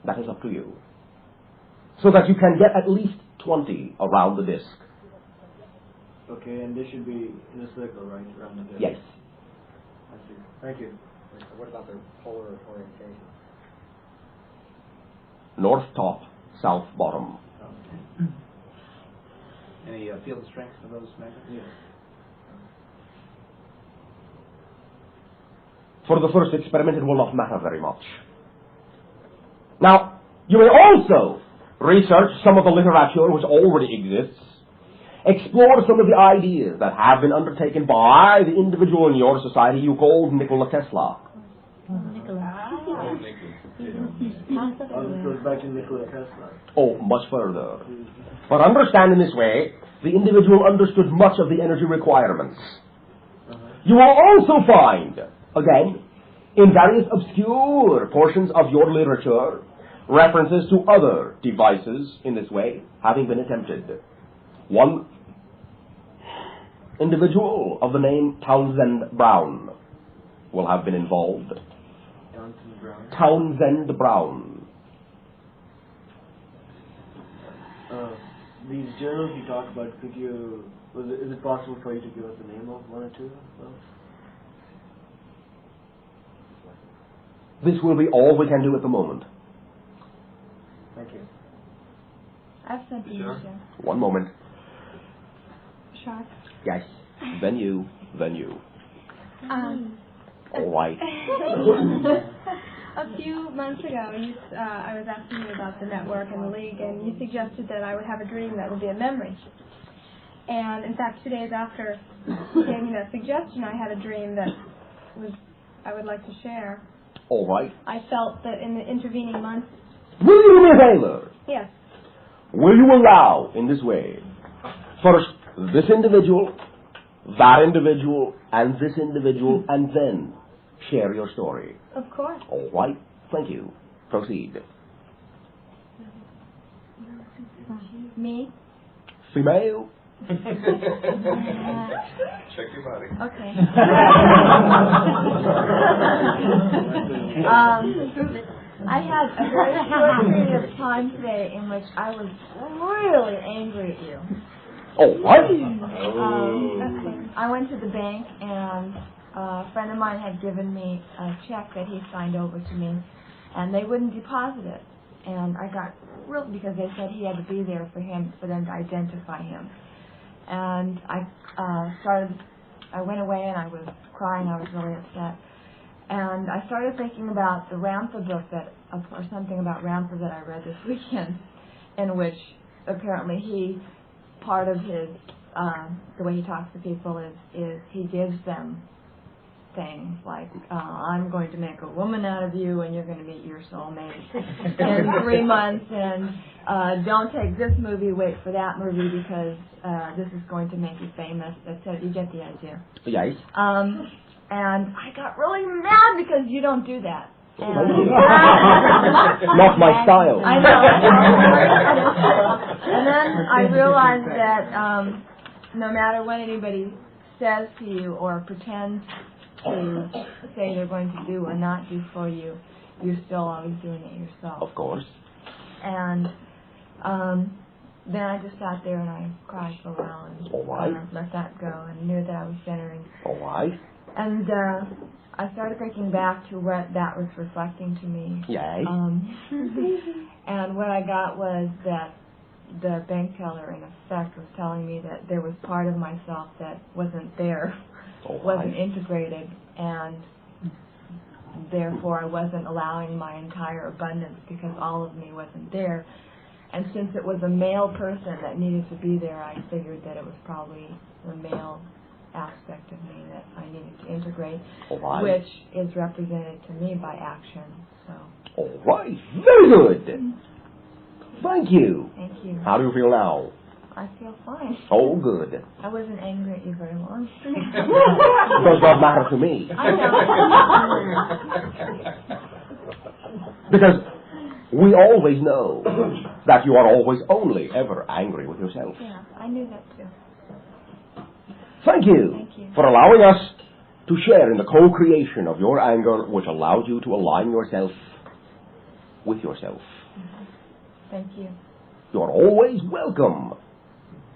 That is up to you. So that you can get at least 20 around the disc. Okay, and they should be in a circle, right, around the disc? Yes. I see. Thank you. What about their polar orientation? North top, south bottom. Any field strength for those magnets? Yes. For the first experiment, it will not matter very much. Now, you may also research some of the literature which already exists, explore some of the ideas that have been undertaken by the individual in your society you called Nikola Tesla. This goes back to Nikola Tesla. Oh, much further. But understand in this way, the individual understood much of the energy requirements. You will also find, again, in various obscure portions of your literature, references to other devices in this way having been attempted. One individual of the name Townsend Brown will have been involved. Townsend Brown. These journals you talk about, is it possible for you to give us the name of one or two? This will be all we can do at the moment. Thank you. I've something to share. One moment. Shark. Yes. Then you. All right. A few months ago, I was asking you about the network and the league, and you suggested that I would have a dream that would be a memory. And in fact, 2 days after he gave me that suggestion, I had a dream that I would like to share. All right. I felt that in the intervening months... Will you do me a favor? Yes. Will you allow, in this way, first this individual, that individual, and this individual, and then share your story? Of course. All right. Thank you. Proceed. Me? Female? Check your body. Okay. I had a very short period of time today in which I was really angry at you. Oh, what? I went to the bank and a friend of mine had given me a check that he signed over to me, and they wouldn't deposit it. And I got real because they said he had to be there for them to identify him. And I went away and I was crying. I was really upset. And I started thinking about the Ramtha book or something about Ramtha that I read this weekend, in which apparently part of his, the way he talks to people is he gives them things like, I'm going to make a woman out of you and you're going to meet your soulmate in 3 months, and don't take this movie, wait for that movie because this is going to make you famous, etc. You get the idea. Yes. And I got really mad because you don't do that. Not my style. I know. And then I realized that no matter what anybody says to you or pretends to say they're going to do or not do for you, you're still always doing it yourself. Of course. And then I just sat there and I cried for a while and let that go and knew that I was centering. All right. And I started thinking back to what that was reflecting to me. Yes. And what I got was that the bank teller, in effect, was telling me that there was part of myself that wasn't there, wasn't integrated, and therefore I wasn't allowing my entire abundance because all of me wasn't there. And since it was a male person that needed to be there, I figured that it was probably the male aspect of me that I needed to integrate, which is represented to me by action. So. All right. Very good. Thank you. Thank you. How do you feel now? I feel fine. Oh, good. I wasn't angry at you very long. Does not matter to me. I know. Because we always know that you are always only ever angry with yourself. Yeah, I knew that too. Thank you for allowing us to share in the co-creation of your anger, which allowed you to align yourself with yourself. Thank you. You are always welcome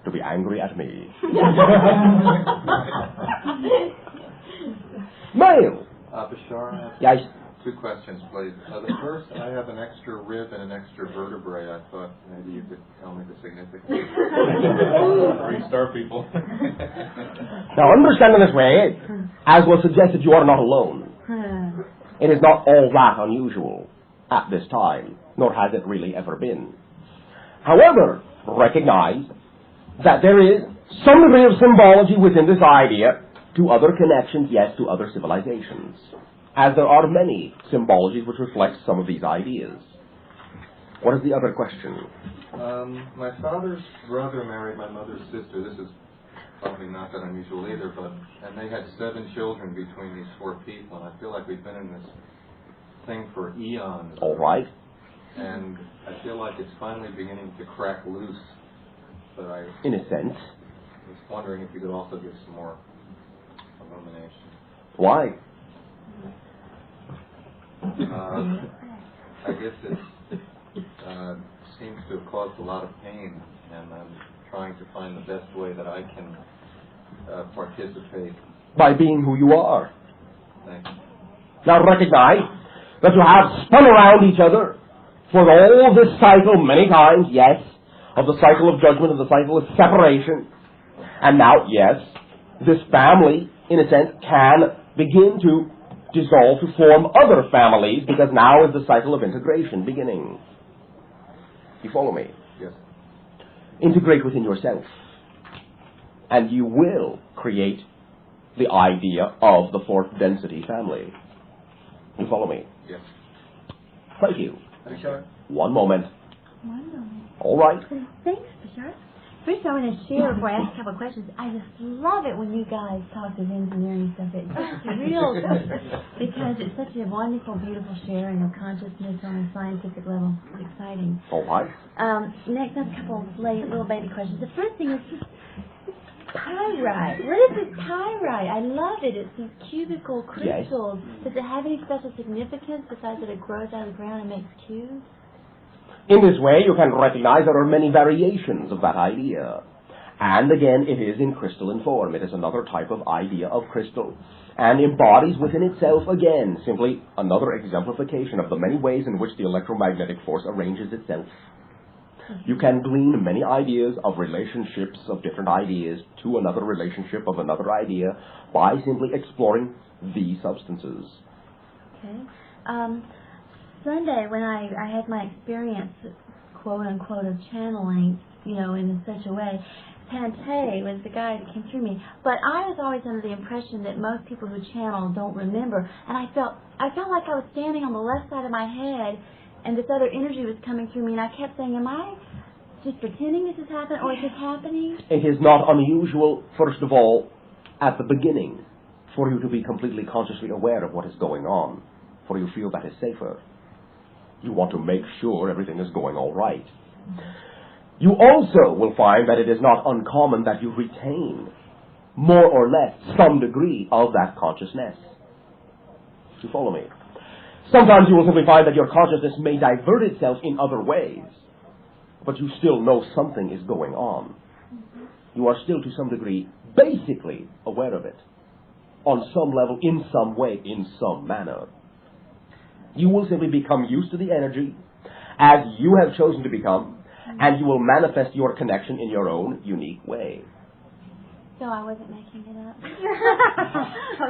to be angry at me. Male. Bashar, Yes. 2 questions, please. The first, I have an extra rib and an extra vertebrae. I thought maybe you could tell me the significance. 3-star people. Now understand in this way, as was suggested, you are not alone. It is not all that unusual at this time, nor has it really ever been. However, recognize that there is some degree of symbology within this idea to other connections, yes, to other civilizations, as there are many symbologies which reflect some of these ideas. What is the other question? My father's brother married my mother's sister. This is probably not that unusual either, and they had 7 children between these 4 people, and I feel like we've been in this thing for eons. All right. And I feel like it's finally beginning to crack loose. But in a sense. was wondering if you could also give some more illumination. Why? I guess it seems to have caused a lot of pain, and I'm trying to find the best way that I can participate. By being who you are. Thank you. Now recognize that you have spun around each other for all this cycle many times, yes, of the cycle of judgment, of the cycle of separation. And now, yes, this family, in a sense, can begin to dissolve to form other families, because now is the cycle of integration beginning. You follow me? Yes. Integrate within yourself. and you will create the idea of the fourth density family. You follow me? Yes. Thank you. Bashar? One moment. All right. Thanks, Bashar. First, I want to share before I ask a couple of questions. I just love it when you guys talk of engineering stuff. It's just real because it's such a wonderful, beautiful sharing of consciousness on a scientific level. It's exciting. All right. Next, I have a couple of little baby questions. The first thing is just pyrite. What is this pyrite? I love it. It's these cubical crystals. Does it have any special significance besides that it grows out of the ground and makes cubes? In this way, you can recognize there are many variations of that idea. And again, it is in crystalline form. It is another type of idea of crystal, and embodies within itself, again, simply another exemplification of the many ways in which the electromagnetic force arranges itself. You can glean many ideas of relationships of different ideas to another relationship of another idea by simply exploring these substances. Okay. Sunday, when I had my experience, quote unquote, of channeling, in such a way, Pante was the guy that came through me. But I was always under the impression that most people who channel don't remember, and I felt like I was standing on the left side of my head, and this other energy was coming through me, and I kept saying, "Am I just pretending this is happening, or is this happening?" It is not unusual, first of all, at the beginning, for you to be completely consciously aware of what is going on, for you feel that is safer. You want to make sure everything is going all right. You also will find that it is not uncommon that you retain more or less some degree of that consciousness. You follow me? Sometimes you will simply find that your consciousness may divert itself in other ways, but you still know something is going on. You are still to some degree basically aware of it, on some level, in some way, in some manner. You will simply become used to the energy as you have chosen to become, and you will manifest your connection in your own unique way. So I wasn't making it up.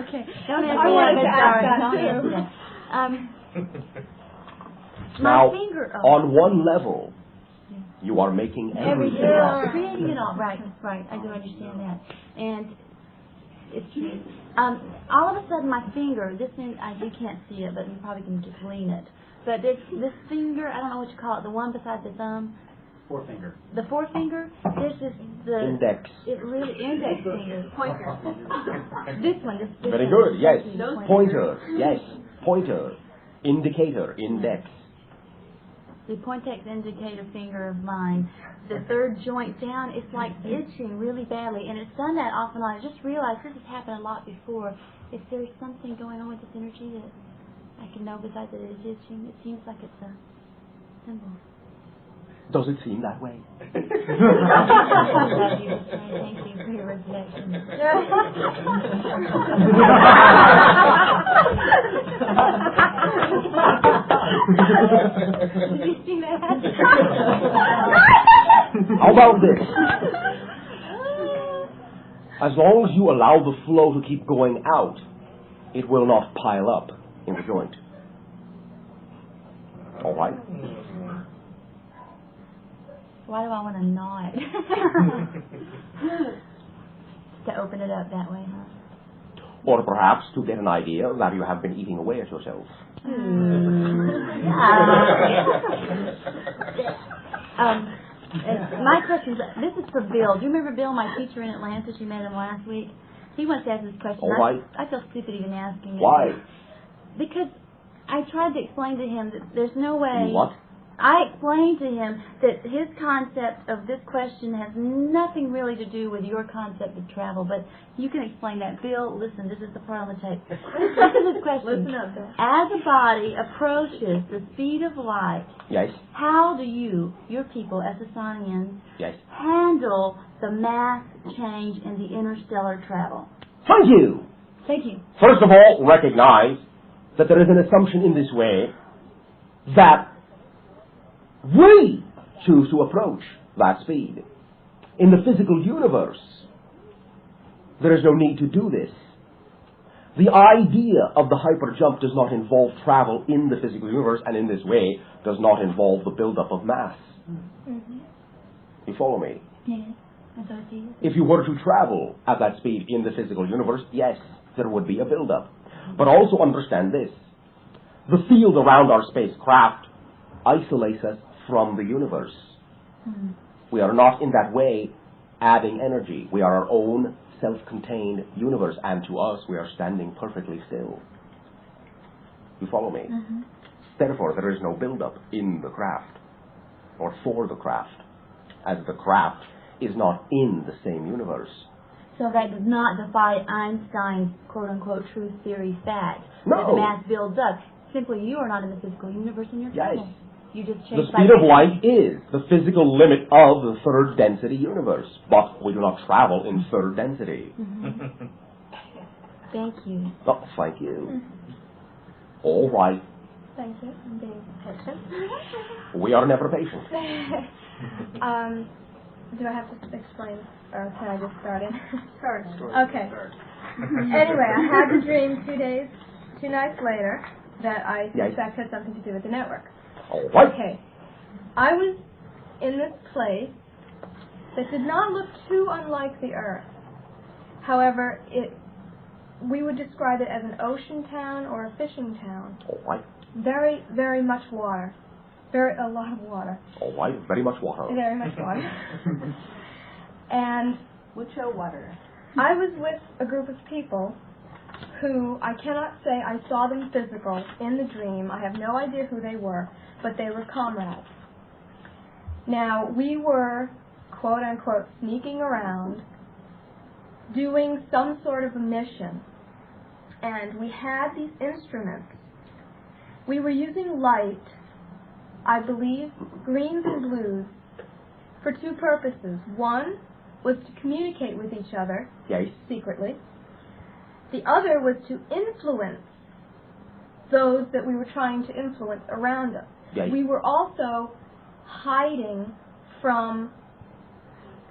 Okay. Don't I wanted to ask that too. Now, my finger. on one level, you are making everything up. Creating it all. Right. I do understand that. And it's true. All of a sudden, my finger, you can't see it, but you probably can just lean it. But this finger, I don't know what you call it, the one beside the thumb. Forefinger. The forefinger, the index. Index finger. Pointer. This one. This Very one. good, yes. Those Pointer, yes. Pointer. Indicator, index. The pointex indicator finger of mine, the third joint down, it's like itching really badly, and it's done that off and on. I just realized this has happened a lot before. If there's something going on with this energy that I can know besides that it is itching, it seems like it's a symbol. Does it seem that way? Thank you for your reflection. Did you see that? How about this? As long as you allow the flow to keep going out, it will not pile up in the joint. All right? Why do I want to gnaw it? To open it up that way, huh? Or perhaps to get an idea that you have been eating away at yourself. My question is, this is for Bill. Do you remember Bill, my teacher in Atlanta? You met him last week. He wants to ask this question. All right. I feel stupid even asking it. Why? Because I tried to explain to him that there's no way. What? I explained to him that his concept of this question has nothing really to do with your concept of travel, but you can explain that. Bill, listen, this is the part on the tape. Listen to this question. Listen up, Bill. As a body approaches the speed of light, Yes. how do you, your people, as Asanians, Yes. handle the mass change in the interstellar travel? Thank you. Thank you. First of all, recognize that there is an assumption in this way that we choose to approach that speed. In the physical universe, there is no need to do this. The idea of the hyper jump does not involve travel in the physical universe, and in this way does not involve the buildup of mass. Mm-hmm. You follow me? Yes. If you were to travel at that speed in the physical universe, yes, there would be a build-up. But also understand this. The field around our spacecraft isolates us from the universe. We are not in that way adding energy. We are our own self-contained universe, and to us we are standing perfectly still. You follow me? Therefore, there is no build-up in the craft, or for the craft, as the craft is not in the same universe. So that does not defy Einstein's quote-unquote truth theory fact No. that the mass builds up. Simply, you are not in the physical universe in your travel. Yes. You just The change speed of light is the physical limit of the third density universe, but we do not travel in third density. Thank you. Oh, thank you. All right. Thank you. I'm being patient. We are never patient. Do I have to explain, or can I just start in? Start. Okay. Anyway, I had the dream 2 nights later that I suspect had something to do with the network. All right. Okay. I was in this place that did not look too unlike the Earth. However, we would describe it as an ocean town or a fishing town. All right. Very, very much water. A lot of water. All right. Very much water. Very much water. And We'll show water. I was with a group of people who I cannot say I saw them physical in the dream. I have no idea who they were, but they were comrades. Now, we were, quote unquote, sneaking around, doing some sort of a mission, and we had these instruments. We were using light, I believe, greens and blues, for 2 purposes. One was to communicate with each other secretly. The other was to influence those that we were trying to influence around us. We were also hiding from,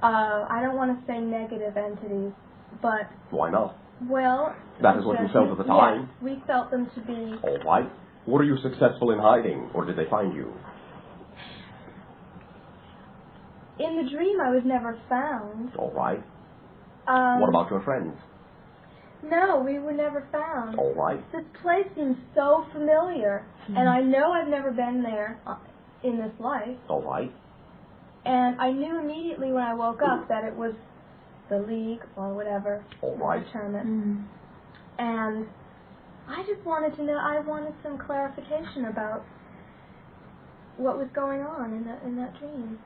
I don't want to say negative entities, but... Why not? Well... That is what you felt at the time. Yes, we felt them to be... All right. Were you successful in hiding, or did they find you? In the dream, I was never found. All right. What about your friends? No, we were never found. All right. This place seems so familiar, and I know I've never been there in this life. All right. And I knew immediately when I woke up that it was the League or whatever. All right. Term it. And I just wanted to know. I wanted some clarification about what was going on in that dream.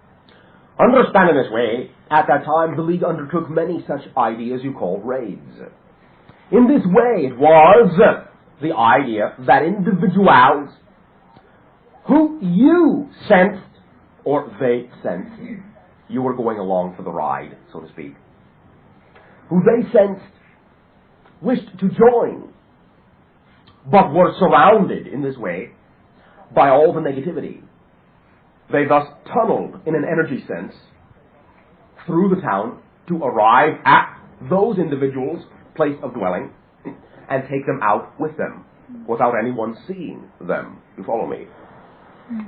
Understand in this way, at that time the League undertook many such ideas you call raids. In this way it was the idea that individuals who you sensed, or they sensed, you were going along for the ride, so to speak, who they sensed wished to join, but were surrounded in this way by all the negativity. They thus tunneled in an energy sense through the town to arrive at those individuals' place of dwelling and take them out with them without anyone seeing them. You follow me?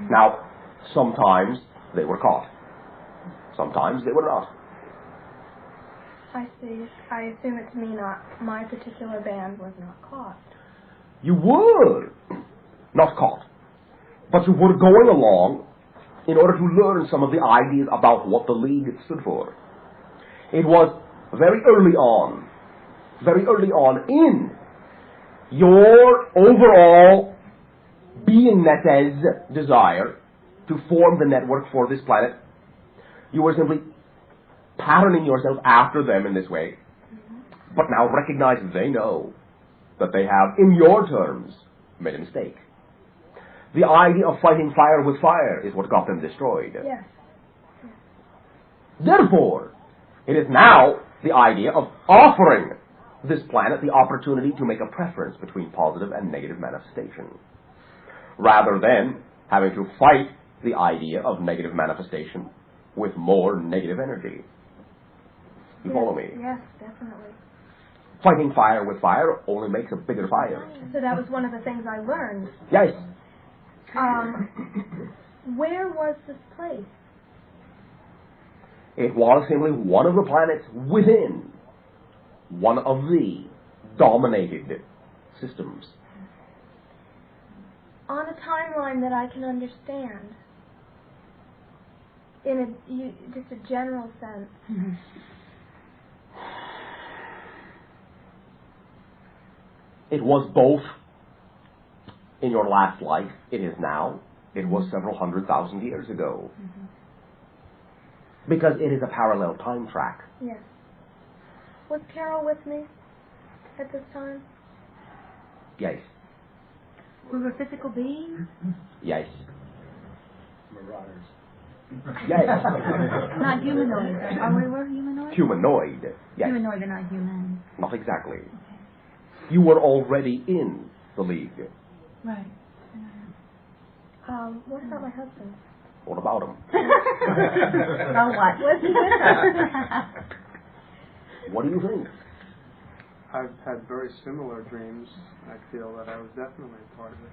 Now, sometimes they were caught. Sometimes they were not. I see. I assume it to mean my particular band was not caught. You were not caught, but you were going along in order to learn some of the ideas about what the League stood for. It was very early on in your overall beingness's desire to form the network for this planet. You were simply patterning yourself after them in this way, but now recognize they know that they have, in your terms, made a mistake. The idea of fighting fire with fire is what got them destroyed. Yes. Therefore, it is now the idea of offering this planet the opportunity to make a preference between positive and negative manifestation, rather than having to fight the idea of negative manifestation with more negative energy. You follow me? Yes, definitely. Fighting fire with fire only makes a bigger fire. So that was one of the things I learned. Yes. Where was this place? It was simply one of the planets within one of the dominated systems. On a timeline that I can understand, in just a general sense. It was both in your last life, it is now, it was several 100,000 years ago. Because it is a parallel time track. Yes. Was Carol with me at this time? Yes. We were physical beings? Yes. Marauders. Yes. Not humanoid. Are we were humanoid? Humanoid. Yes. Humanoid but not human. Not exactly. You were already in the League. Right. What about my husband? What about him? Oh, what? Was he with us? What do you think? I've had very similar dreams. I feel that I was definitely a part of it.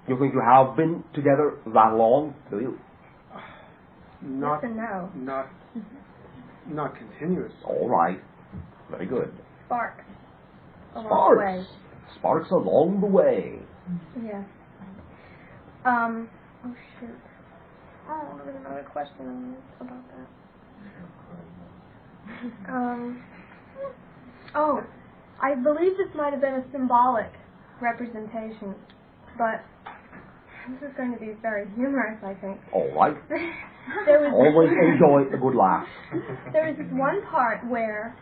You think you have been together that long? Do you? Not, yes and no. Not continuous. All right. Very good. Sparks. Sparks. Sparks along the way. Yes. Oh shoot. Oh, there was another question about that. Oh, I believe this might have been a symbolic representation, but this is going to be very humorous, I think. All right. There was Always enjoy a good laugh. There was this one part where,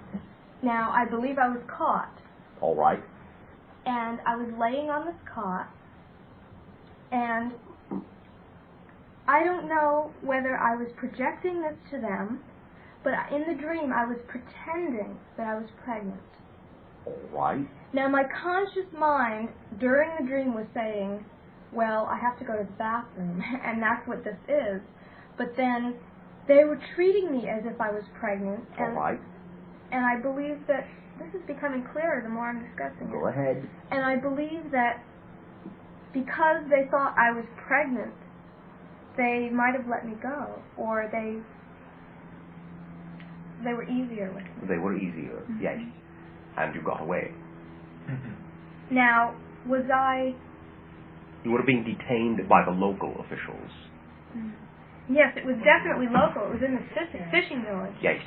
now I believe I was caught. All right. And I was laying on this cot, and I don't know whether I was projecting this to them, but in the dream I was pretending that I was pregnant. All right. Now my conscious mind during the dream was saying, well, I have to go to the bathroom, and that's what this is. But then they were treating me as if I was pregnant. All right. And I believe that this is becoming clearer the more I'm discussing it. Go ahead. And I believe that because they thought I was pregnant, they might have let me go, or they were easier with me. They were easier, yes. And you got away. Now, was I... You were being detained by the local officials. Yes, it was definitely local. It was in the fishing village. Yes.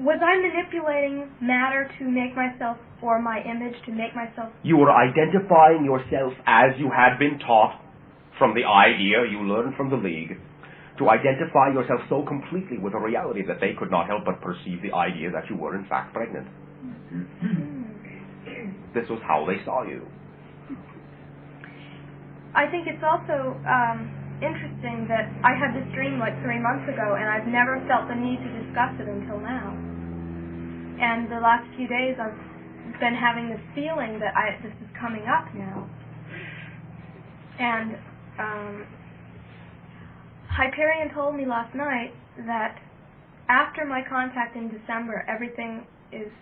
Was I manipulating matter to make myself, or my image to make myself... You were identifying yourself as you had been taught from the idea you learned from the League, to identify yourself so completely with the reality that they could not help but perceive the idea that you were in fact pregnant. This was how they saw you. I think it's also interesting that I had this dream like 3 months ago, and I've never felt the need to discuss it until now. And the last few days I've been having this feeling that this is coming up now. And Hyperion told me last night that after my contact in December, everything is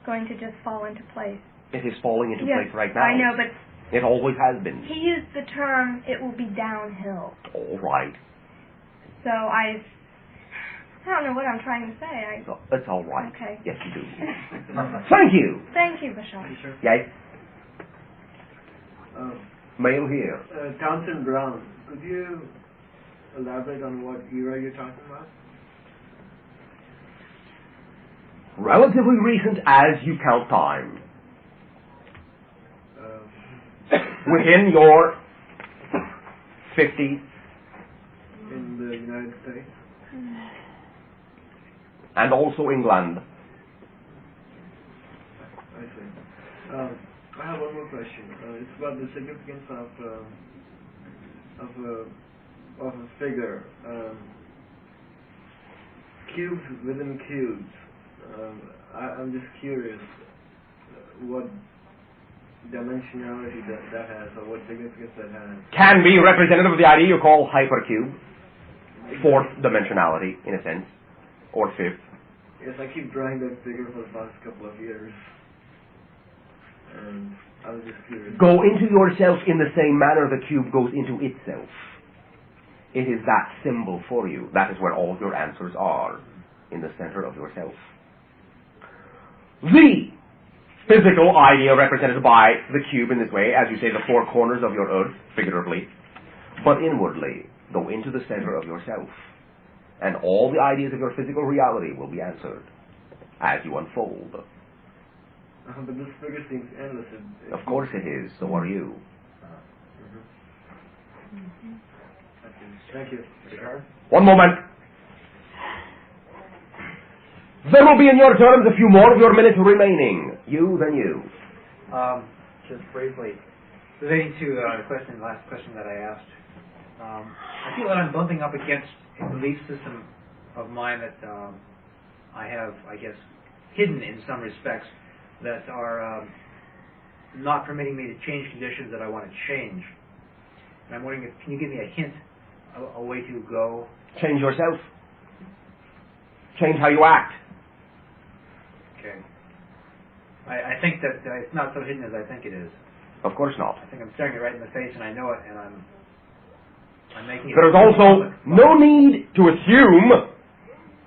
going to just fall into place. It is falling into Yes, place right now. I know, but it always has been. he used the term, it will be downhill. All right. So I don't know what I'm trying to say. It's all right. Okay. Yes, you do. Thank you. Thank you, Bashar. Yes. Male here. Townsend Brown, could you elaborate on what era you're talking about? Relatively recent as you count time. Within your 50s. In the United States? And also England. I see. I have one more question. It's about the significance of a figure. Cubes within cubes. I'm just curious what dimensionality that has, or what significance that has. Can be representative of the idea you call hypercube. Fourth dimensionality, in a sense. Or fifth. Yes, I keep drawing that figure for the past couple of years. And I was just curious. Go into yourself in the same manner the cube goes into itself. It is that symbol for you. That is where all your answers are, in the center of yourself. The physical idea represented by the cube in this way, as you say, the four corners of your earth, figuratively, but inwardly, go into the center of yourself, and all the ideas of your physical reality will be answered as you unfold. But this figure seems endless. Of course it is. So are you. Thank you. Bashar? One moment. There will be in your terms a few more of your minutes remaining. You, then you. Just briefly, relating to the last question that I asked, I feel that I'm bumping up against a belief system of mine that I have, I guess, hidden in some respects that are not permitting me to change conditions that I want to change. And I'm wondering, can you give me a hint, a way to go? Change yourself. Change how you act. Okay. I think that it's not so hidden as I think it is. Of course not. I think I'm staring it right in the face, and I know it, and I'm making it. There is also no need to assume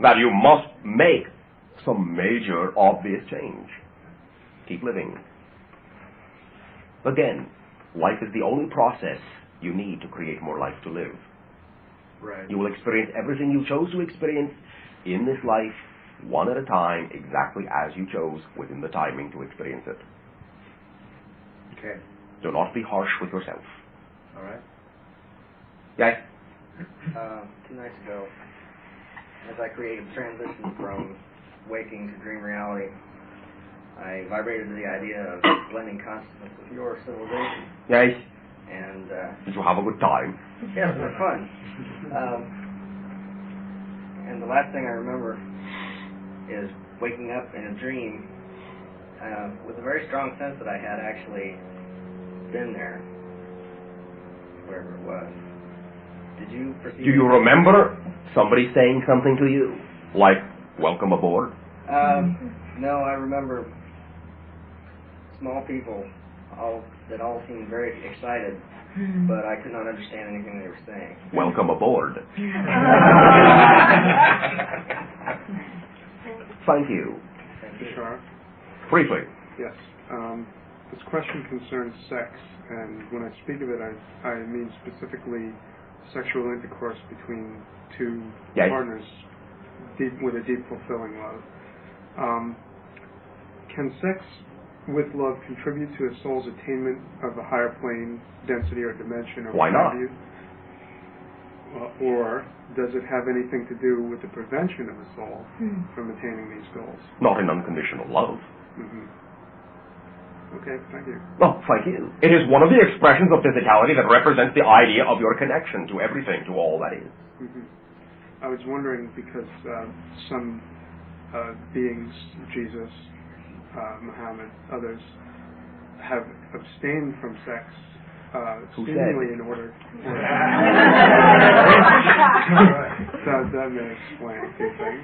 that you must make some major, obvious change. Keep living. Again, life is the only process you need to create more life to live. Right. You will experience everything you chose to experience in this life, one at a time, exactly as you chose within the timing to experience it. Okay. Do not be harsh with yourself. All right. Yes? 2 nights ago, as I created the transition from waking to dream reality, I vibrated to the idea of blending consciousness with your civilization. Yes? And did you have a good time? Yeah, it was fun. And the last thing I remember is waking up in a dream with a very strong sense that I had actually been there, wherever it was. Did you perceive? Do you remember somebody saying something to you, like "Welcome aboard"? No, I remember small people that all seemed very excited, but I could not understand anything they were saying. Welcome aboard. Thank you. Bashar? Briefly. Yes. This question concerns sex, and when I speak of it, I mean specifically sexual intercourse between two partners with a deep, fulfilling love. Can sex with love contribute to a soul's attainment of a higher plane, density, or dimension? Or why not? Or does it have anything to do with the prevention of a soul from attaining these goals? Not in unconditional love. Okay, thank you. Oh, thank you. It is one of the expressions of physicality that represents the idea of your connection to everything, to all that is. I was wondering because some beings, Jesus, Muhammad, others, have abstained from sex seemingly in order. That may explain a few things.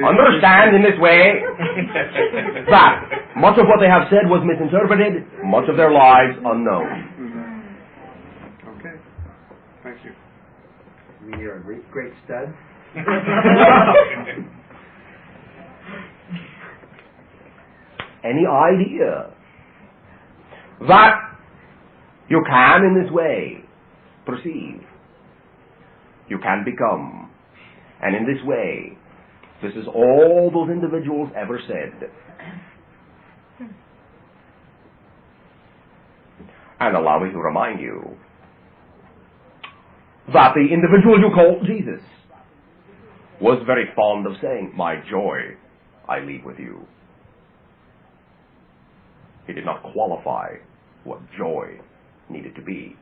Understand in this way that much of what they have said was misinterpreted, much of their lives unknown. Okay, thank you. You mean you're a great stud? Any idea that you can in this way perceive, you can become, and in this way, this is all those individuals ever said. And allow me to remind you that the individual you call Jesus was very fond of saying, "My joy I leave with you." He did not qualify what joy needed to be.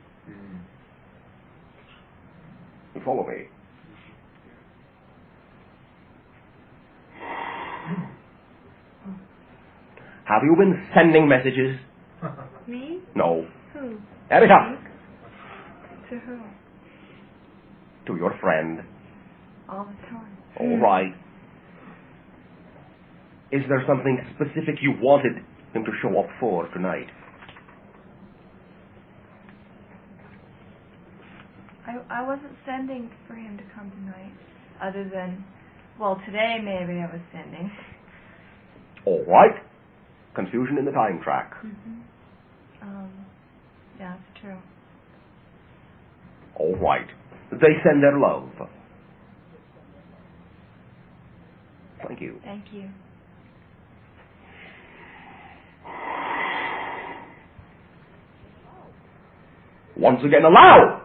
You follow me? Have you been sending messages? Me? No. Who? Erica. To who? To your friend. All the time. All right. Is there something specific you wanted him to show up for tonight? I wasn't sending for him to come tonight, other than, well, today maybe I was sending. All right. Confusion in the time track. Yeah, it's true. All right. They send their love. Thank you. Thank you. Once again, allow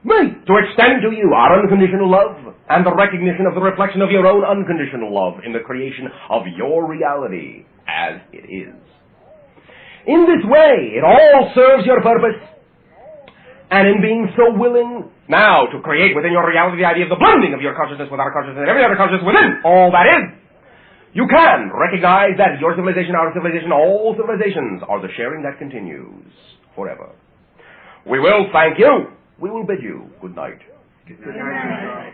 me to extend to you our unconditional love and the recognition of the reflection of your own unconditional love in the creation of your reality as it is. In this way, it all serves your purpose, and in being so willing now to create within your reality the idea of the blending of your consciousness with our consciousness and every other consciousness within all that is, you can recognize that your civilization, our civilization, all civilizations are the sharing that continues forever. We will thank you. We will bid you good night. Good night.